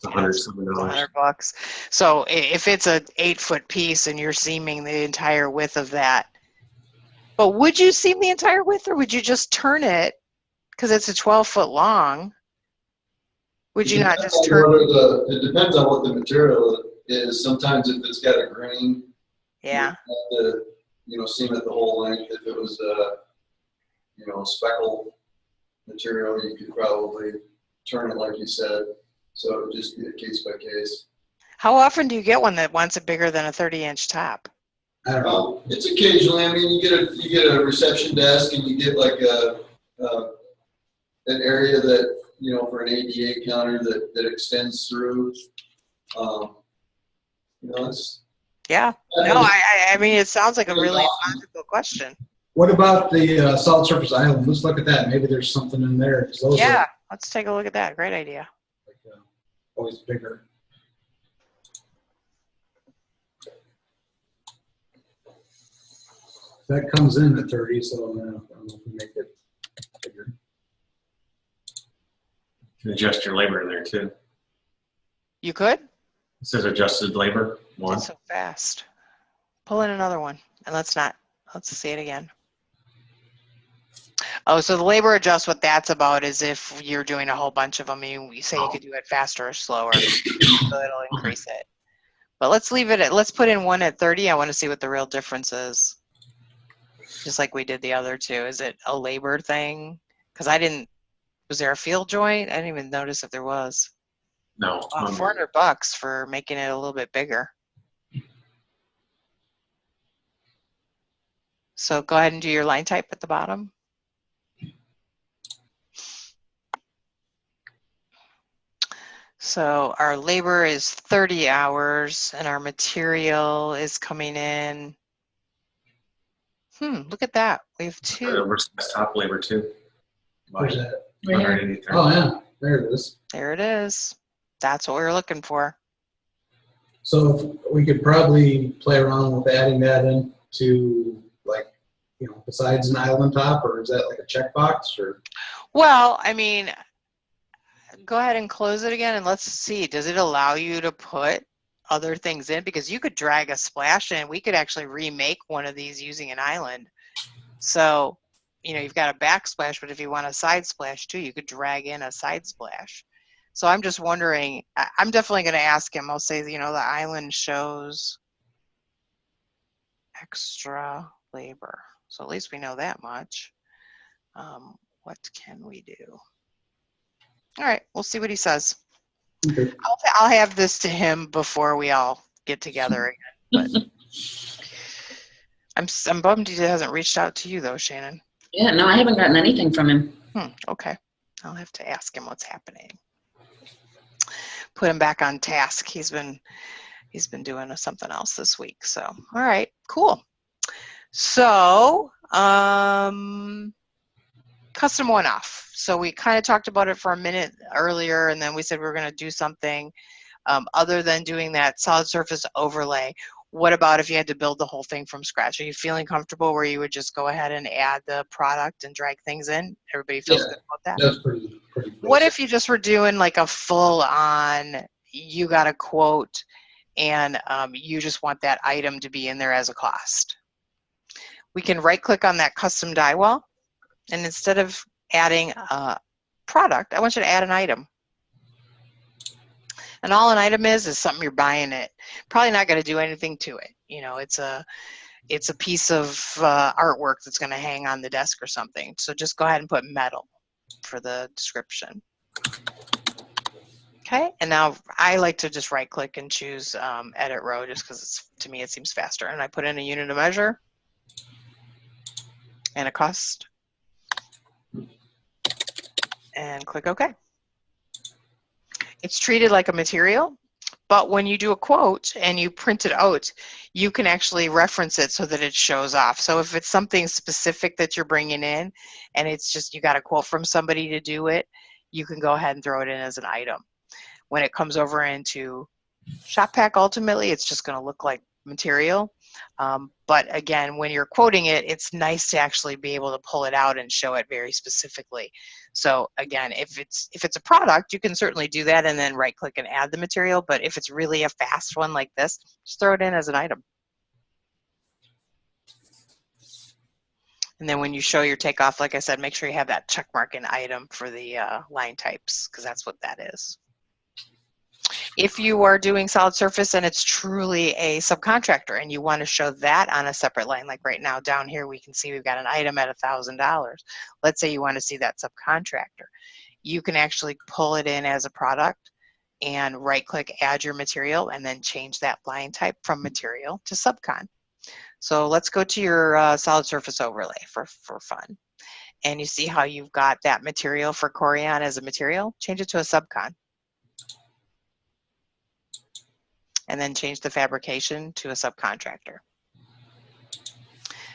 $100. So if it's a 8-foot piece and you're seaming the entire width of that, but would you seam the entire width or would you just turn it because it's a 12-foot long? Would you not just turn?
It depends on what the material is. Sometimes if it's got a grain,
yeah,
you have to, seam it the whole length. If it was speckle material, you could probably turn it like you said. So it would just be a case by case.
How often do you get one that wants it bigger than a 30-inch top?
I don't know.
It's occasionally. I mean, you get a reception desk and you get like an area that, for an ADA counter that extends through. It's.
Yeah. No, I mean, it sounds like a really logical question.
What about the solid surface island? Let's look at that. Maybe there's something in there. Those are,
let's take a look at that. Great idea.
like, always bigger. That comes in at 30, so I don't know if we make it bigger.
You can adjust your labor in there too.
You could?
It says adjusted labor. One.
That's so fast. Pull in another one, and let's see it again. Oh, so the labor adjust, what that's about is if you're doing a whole bunch of them, you say you could do it faster or slower, so it'll increase it. But let's leave it at, let's put in one at 30. I want to see what the real difference is. Just like we did the other two. Is it a labor thing? Because was there a field joint? I didn't even notice if there was.
No.
Wow, $400 for making it a little bit bigger. So go ahead and do your line type at the bottom. So our labor is 30 hours and our material is coming in. Look at that. We have two.
Top labor too.
Where's that?
Right here.
Oh, yeah. There it is.
There it is. That's what we were looking for.
So if we could probably play around with adding that into, like, besides an island top, or is that like a checkbox? Or
Well, I mean, go ahead and close it again and let's see. Does it allow you to put other things in? Because you could drag a splash in. We could actually remake one of these using an island. So, you know, you've got a backsplash, but if you want a side splash too, you could drag in a side splash. So I'm just wondering, I'm definitely going to ask him. I'll say, you know, the island shows extra labor. So at least we know that much. What can we do? All right, we'll see what he says.
Okay.
I'll have this to him before we all get together again. But I'm bummed he hasn't reached out to you though, Shannon.
Yeah, no, I haven't gotten anything from him.
Okay, I'll have to ask him what's happening. Put him back on task. He's been doing something else this week. So, all right, cool. So, custom one-off. So we kind of talked about it for a minute earlier, and then we said we were going to do something other than doing that solid surface overlay. What about if you had to build the whole thing from scratch? Are you feeling comfortable where you would just go ahead and add the product and drag things in? Everybody feels good about that?
That's pretty basic.
What if you just were doing like a full-on, you got a quote, and you just want that item to be in there as a cost? We can right-click on that custom die wall, and instead of adding a product, I want you to add an item. And all an item is something you're buying it. Probably not going to do anything to it. You know, it's a piece of artwork that's going to hang on the desk or something. So just go ahead and put metal for the description. Okay, and now I like to just right click and choose edit row just because to me it seems faster. And I put in a unit of measure and a cost and click OK. It's treated like a material, but when you do a quote and you print it out, you can actually reference it so that it shows off. So if it's something specific that you're bringing in and it's just you got a quote from somebody to do it, you can go ahead and throw it in as an item. When it comes over into Shop Pack, ultimately, it's just going to look like material. But again, when you're quoting it, it's nice to actually be able to pull it out and show it very specifically. So again, if it's a product, you can certainly do that and then right click and add the material. But if it's really a fast one like this, just throw it in as an item. And then when you show your takeoff, like I said, make sure you have that check mark in item for the line types, because that's what that is. If you are doing solid surface and it's truly a subcontractor and you want to show that on a separate line, like right now down here we can see we've got an item at $1,000. Let's say you want to see that subcontractor. You can actually pull it in as a product and right click add your material and then change that line type from material to subcon. So let's go to your solid surface overlay for fun. And you see how you've got that material for Corian as a material? Change it to a subcon. And then change the fabrication to a subcontractor.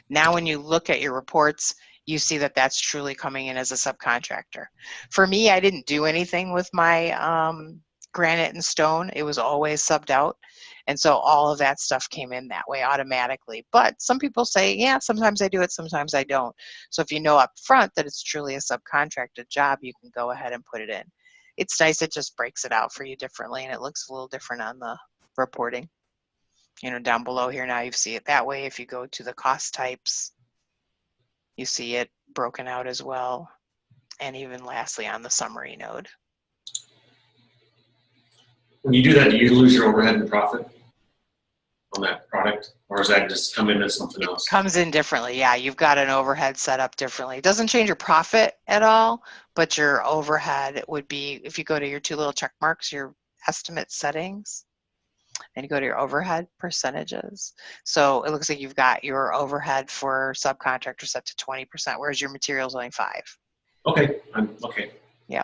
Now when you look at your reports, you see that that's truly coming in as a subcontractor. For me, I didn't do anything with my granite and stone. It was always subbed out. And so all of that stuff came in that way automatically. But some people say, yeah, sometimes I do it, sometimes I don't. So if you know up front that it's truly a subcontracted job, you can go ahead and put it in. It's nice, it just breaks it out for you differently and it looks a little different on the reporting. You know, down below here now you see it that way. If you go to the cost types, you see it broken out as well. And even lastly on the summary node.
When you do that, do you lose your overhead and profit on that product? Or does that just come in as something else?
It comes in differently. Yeah, you've got an overhead set up differently. It doesn't change your profit at all, but your overhead would be, if you go to your two little check marks, your estimate settings, and you go to your overhead percentages. So it looks like you've got your overhead for subcontractor set to 20%, whereas your material's only 5%.
Okay, okay.
Yeah.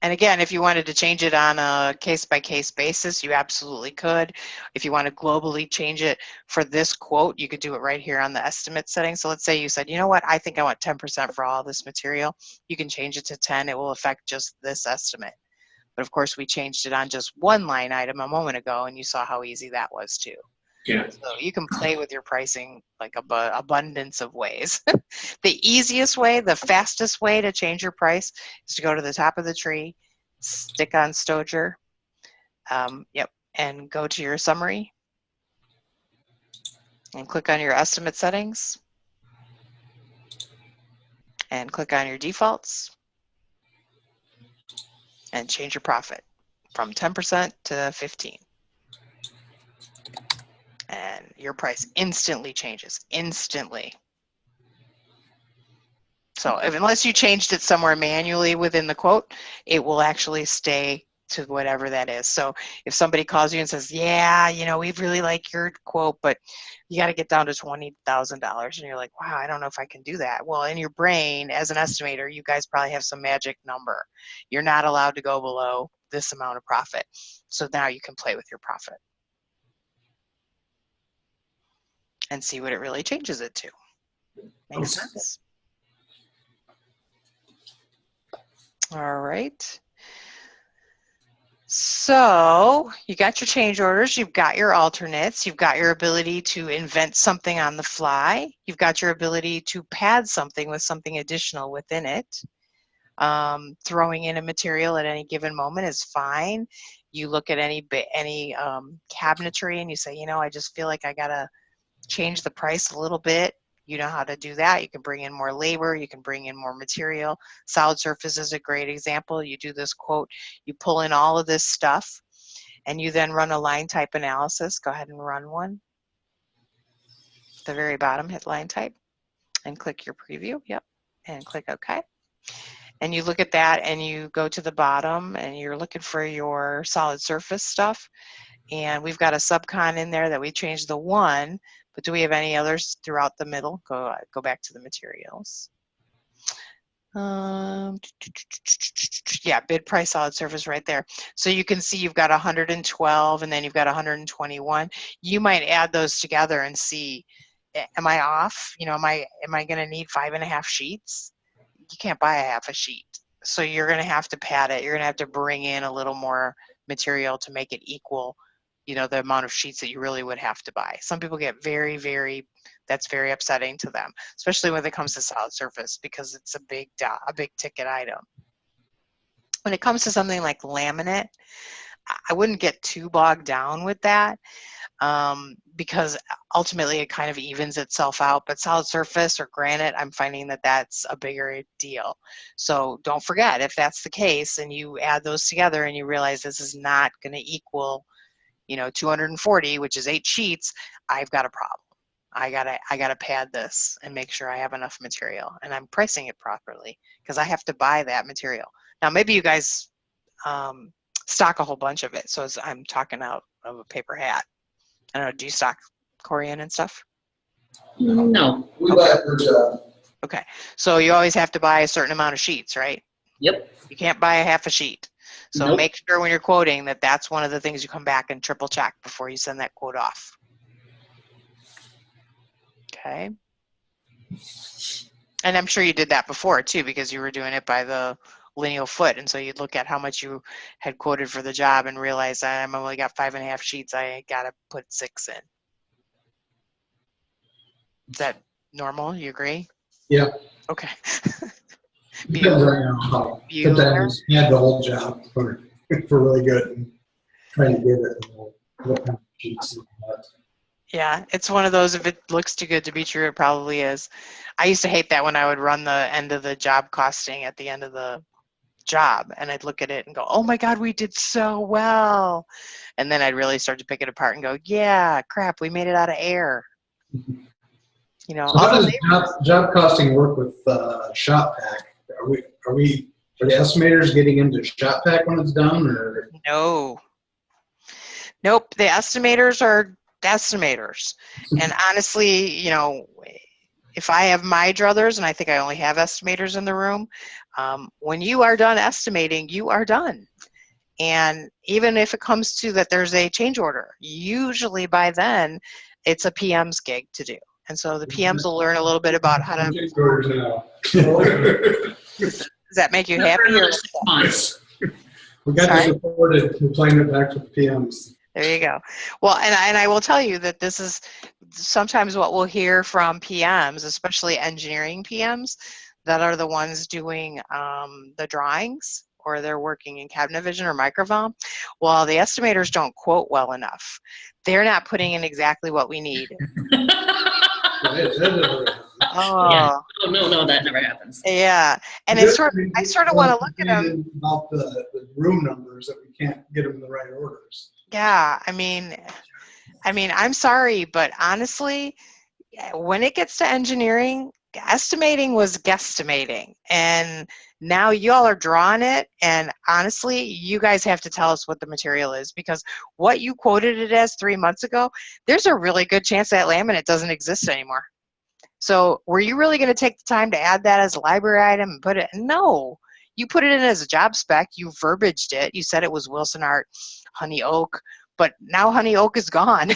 And again, if you wanted to change it on a case-by-case basis, you absolutely could. If you want to globally change it for this quote, you could do it right here on the estimate setting. So let's say you said, you know what, I think I want 10% for all this material. You can change it to 10. It will affect just this estimate. But of course, we changed it on just one line item a moment ago, and you saw how easy that was too.
Yeah.
So you can play with your pricing like abundance of ways. The easiest way, the fastest way to change your price is to go to the top of the tree, stick on Stoger, and go to your summary and click on your estimate settings and click on your defaults and change your profit from 10% to 15. And your price instantly changes, instantly. So unless you changed it somewhere manually within the quote, it will actually stay to whatever that is. So if somebody calls you and says, yeah, we really like your quote, but you got to get down to $20,000. And you're like, wow, I don't know if I can do that. Well, in your brain, as an estimator, you guys probably have some magic number. You're not allowed to go below this amount of profit. So now you can play with your profit and see what it really changes it to. Makes sense? All right. So you got your change orders, you've got your alternates, you've got your ability to invent something on the fly, you've got your ability to pad something with something additional within it. Throwing in a material at any given moment is fine. You look at any cabinetry and you say, I just feel like I gotta change the price a little bit. You know how to do that. You can bring in more labor. You can bring in more material. Solid surface is a great example. You do this quote, you pull in all of this stuff, and you then run a line type analysis. Go ahead and run one. At the very bottom, hit line type and click your preview. Yep. And click OK. And you look at that and you go to the bottom and you're looking for your solid surface stuff. And we've got a subcon in there that we changed the 1. But do we have any others throughout the middle? Go back to the materials. Yeah, bid price solid surface right there. So you can see you've got 112 and then you've got 121. You might add those together and see, am I off? Am I going to need 5.5 sheets? You can't buy a half a sheet. So you're going to have to pad it. You're going to have to bring in a little more material to make it equal the amount of sheets that you really would have to buy. Some people get that's very upsetting to them, especially when it comes to solid surface because it's a big ticket item. When it comes to something like laminate, I wouldn't get too bogged down with that because ultimately it kind of evens itself out. But solid surface or granite, I'm finding that that's a bigger deal. So don't forget, if that's the case and you add those together and you realize this is not going to equal 240, which is 8 sheets, I've got a problem. I gotta pad this and make sure I have enough material and I'm pricing it properly because I have to buy that material. Now maybe you guys stock a whole bunch of it, so I'm talking out of a paper hat. I don't know, do you stock corian and stuff?
No.
We buy it per job.
Okay, so you always have to buy a certain amount of sheets, right?
Yep.
You can't buy a half a sheet. So
Nope.
Make sure when you're quoting that's one of the things you come back and triple check before you send that quote off. Okay. And I'm sure you did that before too because you were doing it by the lineal foot. And so you'd look at how much you had quoted for the job and realize I've only got 5.5 sheets. I got to put 6 in. Is that normal? You agree?
Yeah.
Okay.
Depends on how. Sometimes you had the whole job for really good and trying to get it. What kind of sheets and what.
Yeah, it's one of those, if it looks too good to be true, it probably is. I used to hate that when I would run the end of the job costing at the end of the job and I'd look at it and go, oh my God, we did so well. And then I'd really start to pick it apart and go, yeah, crap, we made it out of air. So
how does job costing work with shop pack? Are the estimators getting into shop pack when it's done or?
No. Nope, the estimators are estimators. And honestly, if I have my druthers, and I think I only have estimators in the room, when you are done estimating, you are done. And even if it comes to that there's a change order, usually by then it's a PM's gig to do. And so the PMs will learn a little bit about how to. Does that make you happy? Or
6 months.
We got this reported. We're playing it back with the PMs.
There you go. Well, and I will tell you that this is sometimes what we'll hear from PMs, especially engineering PMs, that are the ones doing the drawings, or they're working in cabinet vision or microfilm. Well, the estimators don't quote well enough. They're not putting in exactly what we need.
Yeah. Oh, no, that never happens.
Yeah, and it's I sort of want to look at them
about the room numbers that we can't get them in the right orders.
Yeah, I mean, I'm sorry, but honestly, when it gets to engineering, estimating was guesstimating, and now y'all are drawing it, and honestly, you guys have to tell us what the material is, because what you quoted it as 3 months ago, there's a really good chance that laminate doesn't exist anymore. So were you really going to take the time to add that as a library item and put it? No. You put it in as a job spec, you verbaged it, you said it was Wilson Art Honey Oak, but now Honey Oak is gone.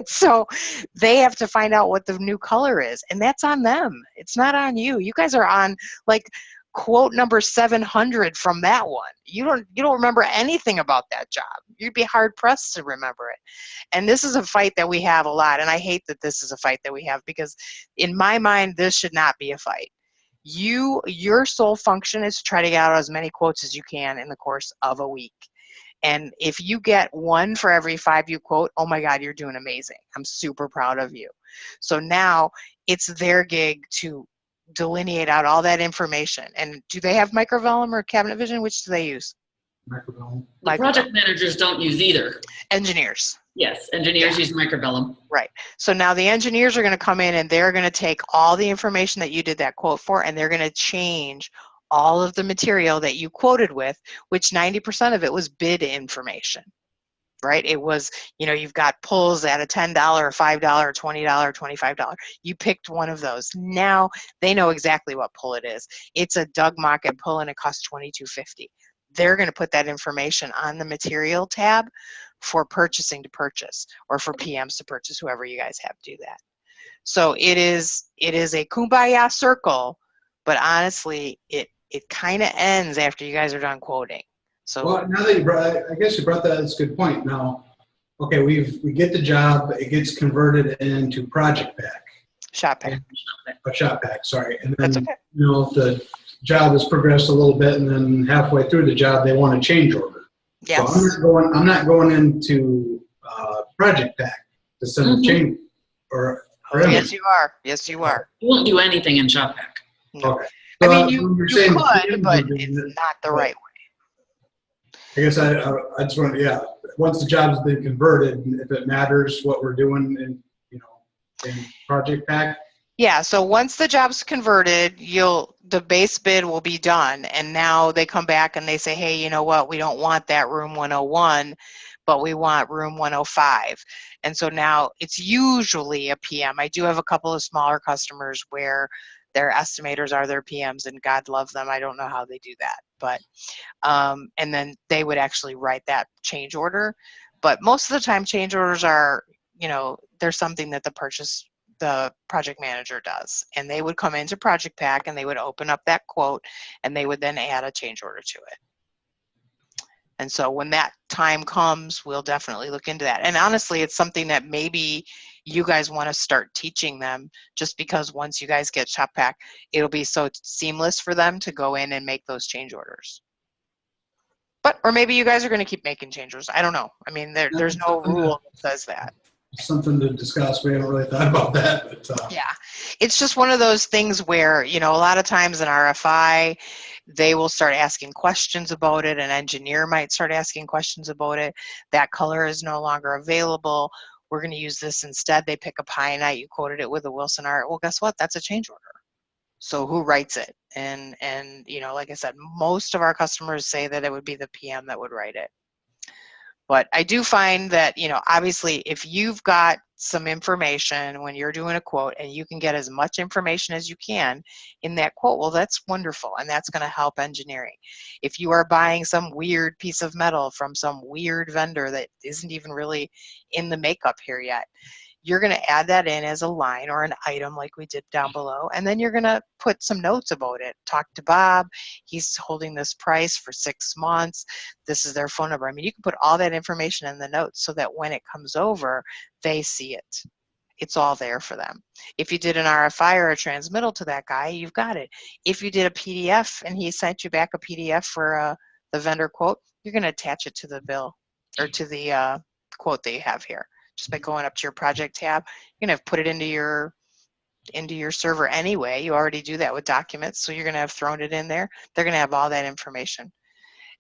So they have to find out what the new color is, and that's on them. It's not on you. You guys are on like quote number 700 from that one. You don't remember anything about that job. You'd be hard pressed to remember it. And this is a fight that we have a lot, and I hate that this is a fight that we have, because in my mind this should not be a fight. Your sole function is to try to get out as many quotes as you can in the course of a week. And if you get one for every 5 you quote, oh my God, you're doing amazing. I'm super proud of you. So now it's their gig to delineate out all that information. And do they have microvellum or cabinet vision? Which do they use?
Microvellum.
The project managers don't use either.
Engineers.
Yes, engineers use microvellum.
Right. So now the engineers are going to come in and they're going to take all the information that you did that quote for, and they're going to change all of the material that you quoted with, which 90% of it was bid information, right? It was, you've got pulls at a $10, $5, $20, $25. You picked one of those. Now they know exactly what pull it is. It's a Doug Mockett pull and it costs $22.50. They're going to put that information on the material tab for purchasing to purchase, or for PMs to purchase, whoever you guys have do that. So it is a kumbaya circle, but honestly, it kind of ends after you guys are done quoting. So
well, now that I guess you brought that, that's a good point. Now, okay, we get the job, it gets converted into project pack.
Shop pack.
A shop pack, sorry. And then,
That's okay.
The job has progressed a little bit, and then halfway through the job, they want a change order.
Yes.
So I'm not going into project pack to send a change or.
Yes, you are. Yes, you are.
You won't do anything in shop pack.
No.
Okay.
I
So,
mean, you could, but
doing
it's
it,
not the right way.
I guess I just want to, once the job's been converted, if it matters what we're doing in project pack.
Yeah, so once the job's converted, the base bid will be done, and now they come back and they say, hey, you know what, we don't want that room 101, but we want room 105. And so now it's usually a PM. I do have a couple of smaller customers where their estimators are their PMs, and God love them. I don't know how they do that, but and then they would actually write that change order. But most of the time, change orders are, there's something that the project manager does, and they would come into project pack and they would open up that quote and they would then add a change order to it. And so when that time comes, we'll definitely look into that. And honestly, it's something that maybe you guys want to start teaching them, just because once you guys get shop pack, it'll be so seamless for them to go in and make those change orders. Or maybe you guys are going to keep making change orders. I don't know. I mean, there's no rule that says that.
Something to discuss. We haven't really thought about that. But,
yeah, it's just one of those things where, a lot of times in RFI, they will start asking questions about it. An engineer might start asking questions about it. That color is no longer available. We're going to use this instead. They pick a Pionite. You quoted it with a Wilson Art. Well, guess what? That's a change order. So who writes it? And like I said, most of our customers say that it would be the PM that would write it. But I do find that, obviously, if you've got some information when you're doing a quote and you can get as much information as you can in that quote, well, that's wonderful, and that's going to help engineering. If you are buying some weird piece of metal from some weird vendor that isn't even really in the makeup here yet, You're going to add that in as a line or an item like we did down below, and then you're going to put some notes about it. Talk to Bob. He's holding this price for 6 months. This is their phone number. I mean, you can put all that information in the notes so that when it comes over, they see it. It's all there for them. If you did an RFI or a transmittal to that guy, you've got it. If you did a PDF and he sent you back a PDF for the vendor quote, you're going to attach it to the bill or to the quote that you have here. Just by going up to your project tab, you're going to put it into your server anyway. You already do that with documents, so you're going to have thrown it in there. They're going to have all that information.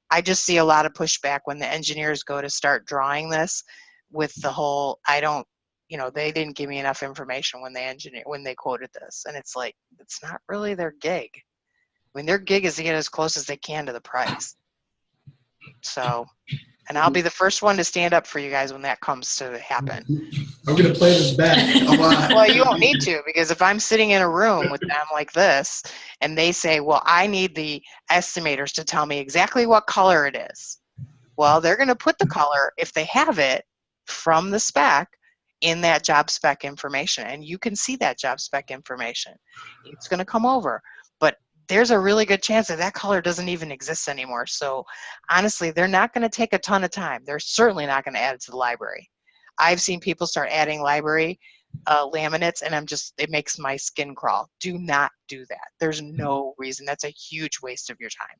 I just see a lot of pushback when the engineers go to start drawing this with the whole, they didn't give me enough information when they quoted this. And it's like, it's not really their gig. I mean, their gig is to get as close as they can to the price. So, and I'll be the first one to stand up for you guys when that comes to happen.
I'm going to play this back a lot.
Well, you won't need to, because if I'm sitting in a room with them like this and they say, well, I need the estimators to tell me exactly what color it is. Well, they're going to put the color, if they have it, from the spec in that job spec information. And you can see that job spec information. It's going to come over. But there's a really good chance that that color doesn't even exist anymore. So honestly, they're not going to take a ton of time. They're certainly not going to add it to the library. I've seen people start adding library laminates, and it makes my skin crawl. Do not do that. There's no reason. That's a huge waste of your time.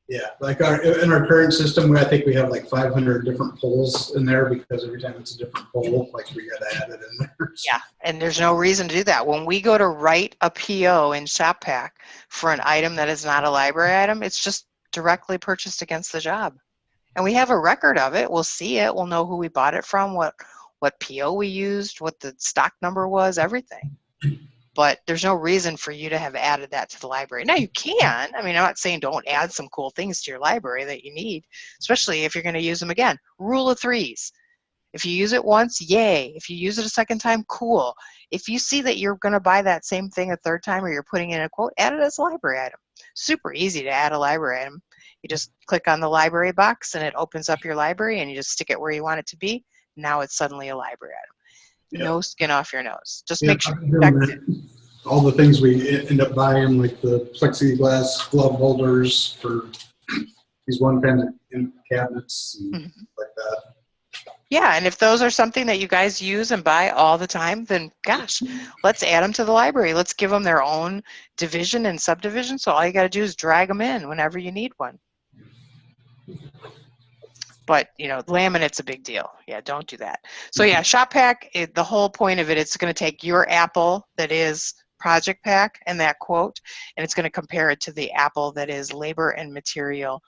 Yeah, like in our current system, I think we have like 500 different polls in there, because every time it's a different poll, like we got to add it in there.
Yeah, and there's no reason to do that. When we go to write a PO in ShopPack for an item that is not a library item, it's just directly purchased against the job. And we have a record of it. We'll see it. We'll know who we bought it from, what PO we used, what the stock number was, everything. But there's no reason for you to have added that to the library. Now you can. I mean, I'm not saying don't add some cool things to your library that you need, especially if you're going to use them again. Rule of threes. If you use it once, yay. If you use it a second time, cool. If you see that you're going to buy that same thing a third time, or you're putting in a quote, add it as a library item. Super easy to add a library item. You just click on the library box and it opens up your library, and you just stick it where you want it to be. Now it's suddenly a library item. Yep. No skin off your nose. Just make sure you check it.
All the things we end up buying, like the plexiglass glove holders for these one-time cabinets and like that.
Yeah, and if those are something that you guys use and buy all the time, then gosh, let's add them to the library. Let's give them their own division and subdivision, so all you got to do is drag them in whenever you need one. But, laminate's a big deal. Yeah, don't do that. So yeah, ShopPack, the whole point of it, it's going to take your apple that is project pack and that quote, and it's going to compare it to the apple that is labor and material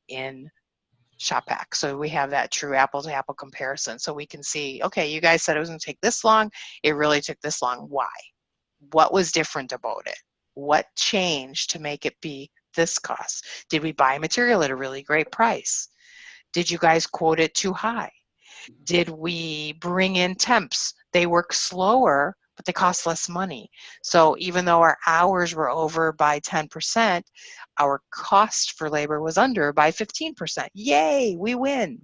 in ShopPack. So we have that true apple to apple comparison. So we can see, okay, you guys said it was going to take this long. It really took this long. Why? What was different about it? What changed to make it be this cost? Did we buy material at a really great price? Did you guys quote it too high? Did we bring in temps? They work slower, but they cost less money. So even though our hours were over by 10%, our cost for labor was under by 15%. Yay, we win.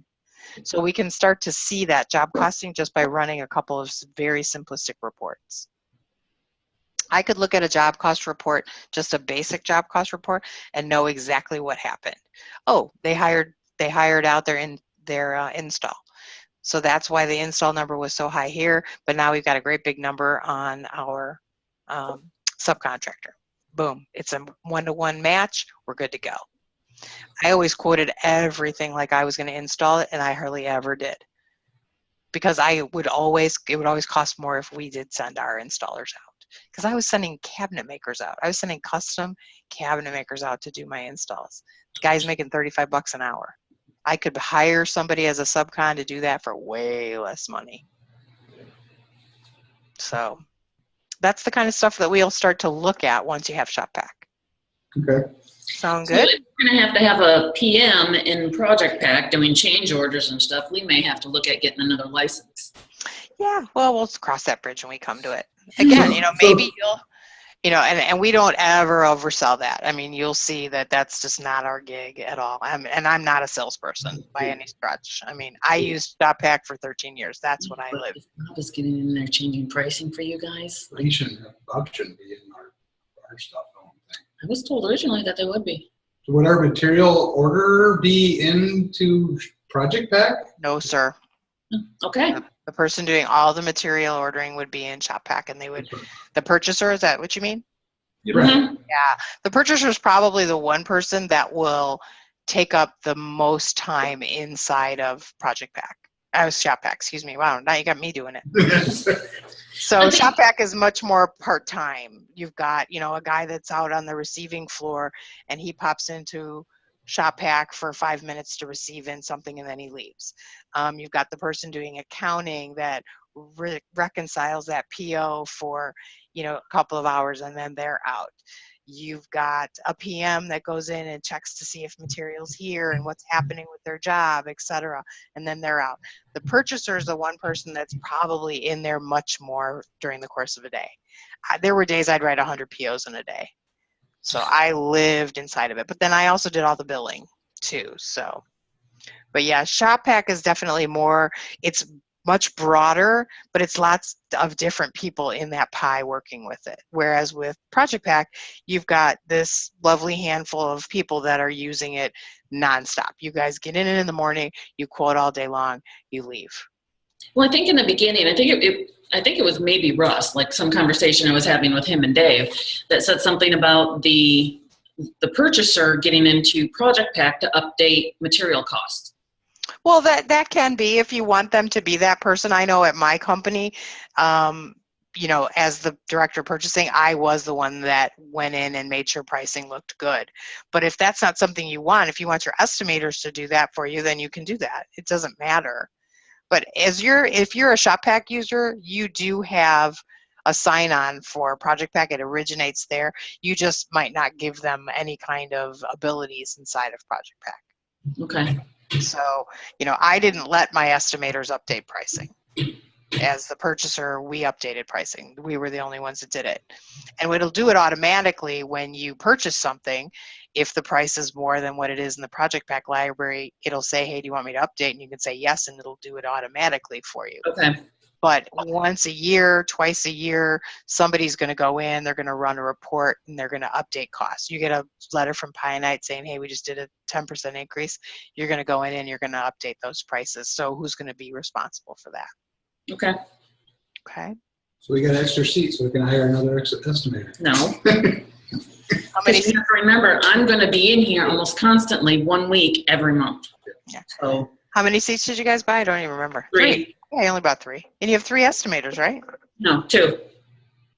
So we can start to see that job costing just by running a couple of very simplistic reports. I could look at a job cost report, just a basic job cost report, and know exactly what happened. Oh, they hired out their install. So that's why the install number was so high here, but now we've got a great big number on our subcontractor. Boom, it's a one-to-one match, we're good to go. I always quoted everything like I was going to install it, and I hardly ever did. Because it would always cost more if we did send our installers out. Because I was sending cabinet makers out. I was sending custom cabinet makers out to do my installs. The guy's making $35 an hour. I could hire somebody as a subcon to do that for way less money. So that's the kind of stuff that we'll start to look at once you have ShopPack.
Okay.
Sound good?
So if we're going to have a PM in Project Pack doing change orders and stuff, we may have to look at getting another license.
Yeah, well, we'll cross that bridge when we come to it. Again, maybe You know, and we don't ever oversell that. I mean, you'll see that that's just not our gig at all. And I'm not a salesperson by any stretch. I mean, I used ShopPack for 13 years. That's what I
But
live.
if Bob is getting in there changing pricing for you guys,
He shouldn't have, Bob shouldn't be in our stuff, I don't think.
I was told originally that they would be.
So would our material order be into Project Pack?
No, sir.
Okay.
The person doing all the material ordering would be in ShopPack, and they would, the purchaser, is that what you mean?
Right.
Mhm.
Yeah, the purchaser is probably the one person that will take up the most time inside of Project Pack. ShopPack, excuse me. Wow, now you got me doing it. So ShopPack is much more part-time. You've got, you know, a guy that's out on the receiving floor, and he pops into ShopPack for 5 minutes to receive in something, and then he leaves. You've got the person doing accounting that reconciles that PO for, you know, a couple of hours, and then they're out. You've got a PM that goes in and checks to see if material's here and what's happening with their job, etc., and then they're out. The purchaser is the one person that's probably in there much more during the course of a day. There were days I'd write 100 POs in a day. So I lived inside of it, but then I also did all the billing too. So, but yeah, ShopPack is definitely more, it's much broader, but it's lots of different people in that pie working with it. Whereas with Project Pack, you've got this lovely handful of people that are using it nonstop. You guys get in the morning, you quote all day long, you leave.
Well, I think in the beginning, I think it was maybe Russ, like some conversation I was having with him and Dave, that said something about the purchaser getting into Project Pack to update material costs.
Well, that can be if you want them to be that person. I know at my company, you know, as the director of purchasing, I was the one that went in and made sure pricing looked good. But if that's not something you want, if you want your estimators to do that for you, then you can do that. It doesn't matter. But if you're a ShopPack user, you do have a sign-on for Project Pack. It originates there. You just might not give them any kind of abilities inside of Project Pack.
Okay.
So, you know, I didn't let my estimators update pricing. As the purchaser, we updated pricing. We were the only ones that did it. And it'll do it automatically when you purchase something. If the price is more than what it is in the Project Pack library, it'll say, hey, do you want me to update? And you can say yes, and it'll do it automatically for you.
Okay.
But once a year, twice a year, somebody's going to go in, they're going to run a report, and they're going to update costs. You get a letter from Pionite saying, hey, we just did a 10% increase. You're going to go in and you're going to update those prices. So who's going to be responsible for that?
Okay.
Okay.
So we got extra seats, so we can hire another estimator.
No.
How many?
You have to remember, I'm going to be in here almost constantly 1 week every month.
Yeah.
So
How many seats did you guys buy? I don't even remember.
3.
Yeah, I only bought 3. And you have 3 estimators, right?
No, 2.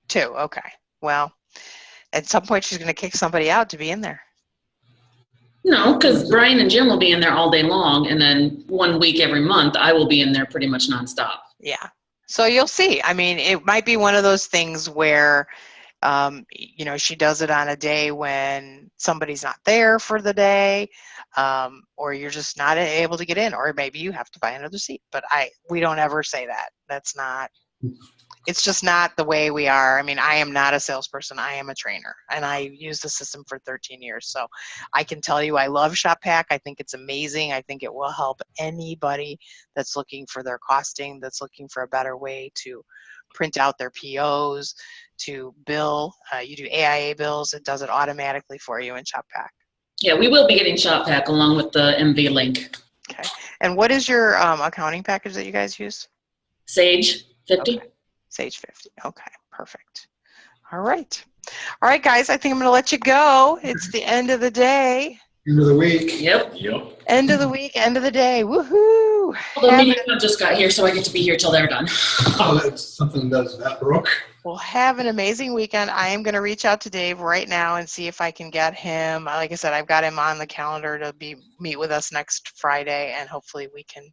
2. Okay. Well, at some point she's going to kick somebody out to be in there.
No, because Brian and Jim will be in there all day long, and then 1 week every month, I will be in there pretty much nonstop.
Yeah. So you'll see. I mean, it might be one of those things where, you know, she does it on a day when somebody's not there for the day, or you're just not able to get in, or maybe you have to buy another seat. But we don't ever say that. That's not, it's just not the way we are. I mean, I am not a salesperson. I am a trainer, and I use the system for 13 years. So I can tell you I love ShopPack. I think it's amazing. I think it will help anybody that's looking for their costing, that's looking for a better way to print out their POs, to bill. You do AIA bills. It does it automatically for you in ShopPack.
Yeah, we will be getting ShopPack along with the MV link.
Okay. And what is your accounting package that you guys use?
Sage 50.
Okay. Sage 50. Okay, perfect. All right. All right, guys, I think I'm going to let you go. It's the end of the day.
End of the week.
Yep.
End of the week, end of the day. Woohoo!
Although me and Bob just got here, so I get to be here till they're done.
Oh, that's something does that, Brooke.
Well, have an amazing weekend. I am going to reach out to Dave right now and see if I can get him. Like I said, I've got him on the calendar to meet with us next Friday, and hopefully we can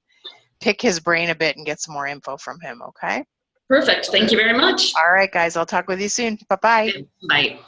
pick his brain a bit and get some more info from him, okay?
Perfect. Thank you very much.
All right, guys. I'll talk with you soon. Bye-bye.
Bye.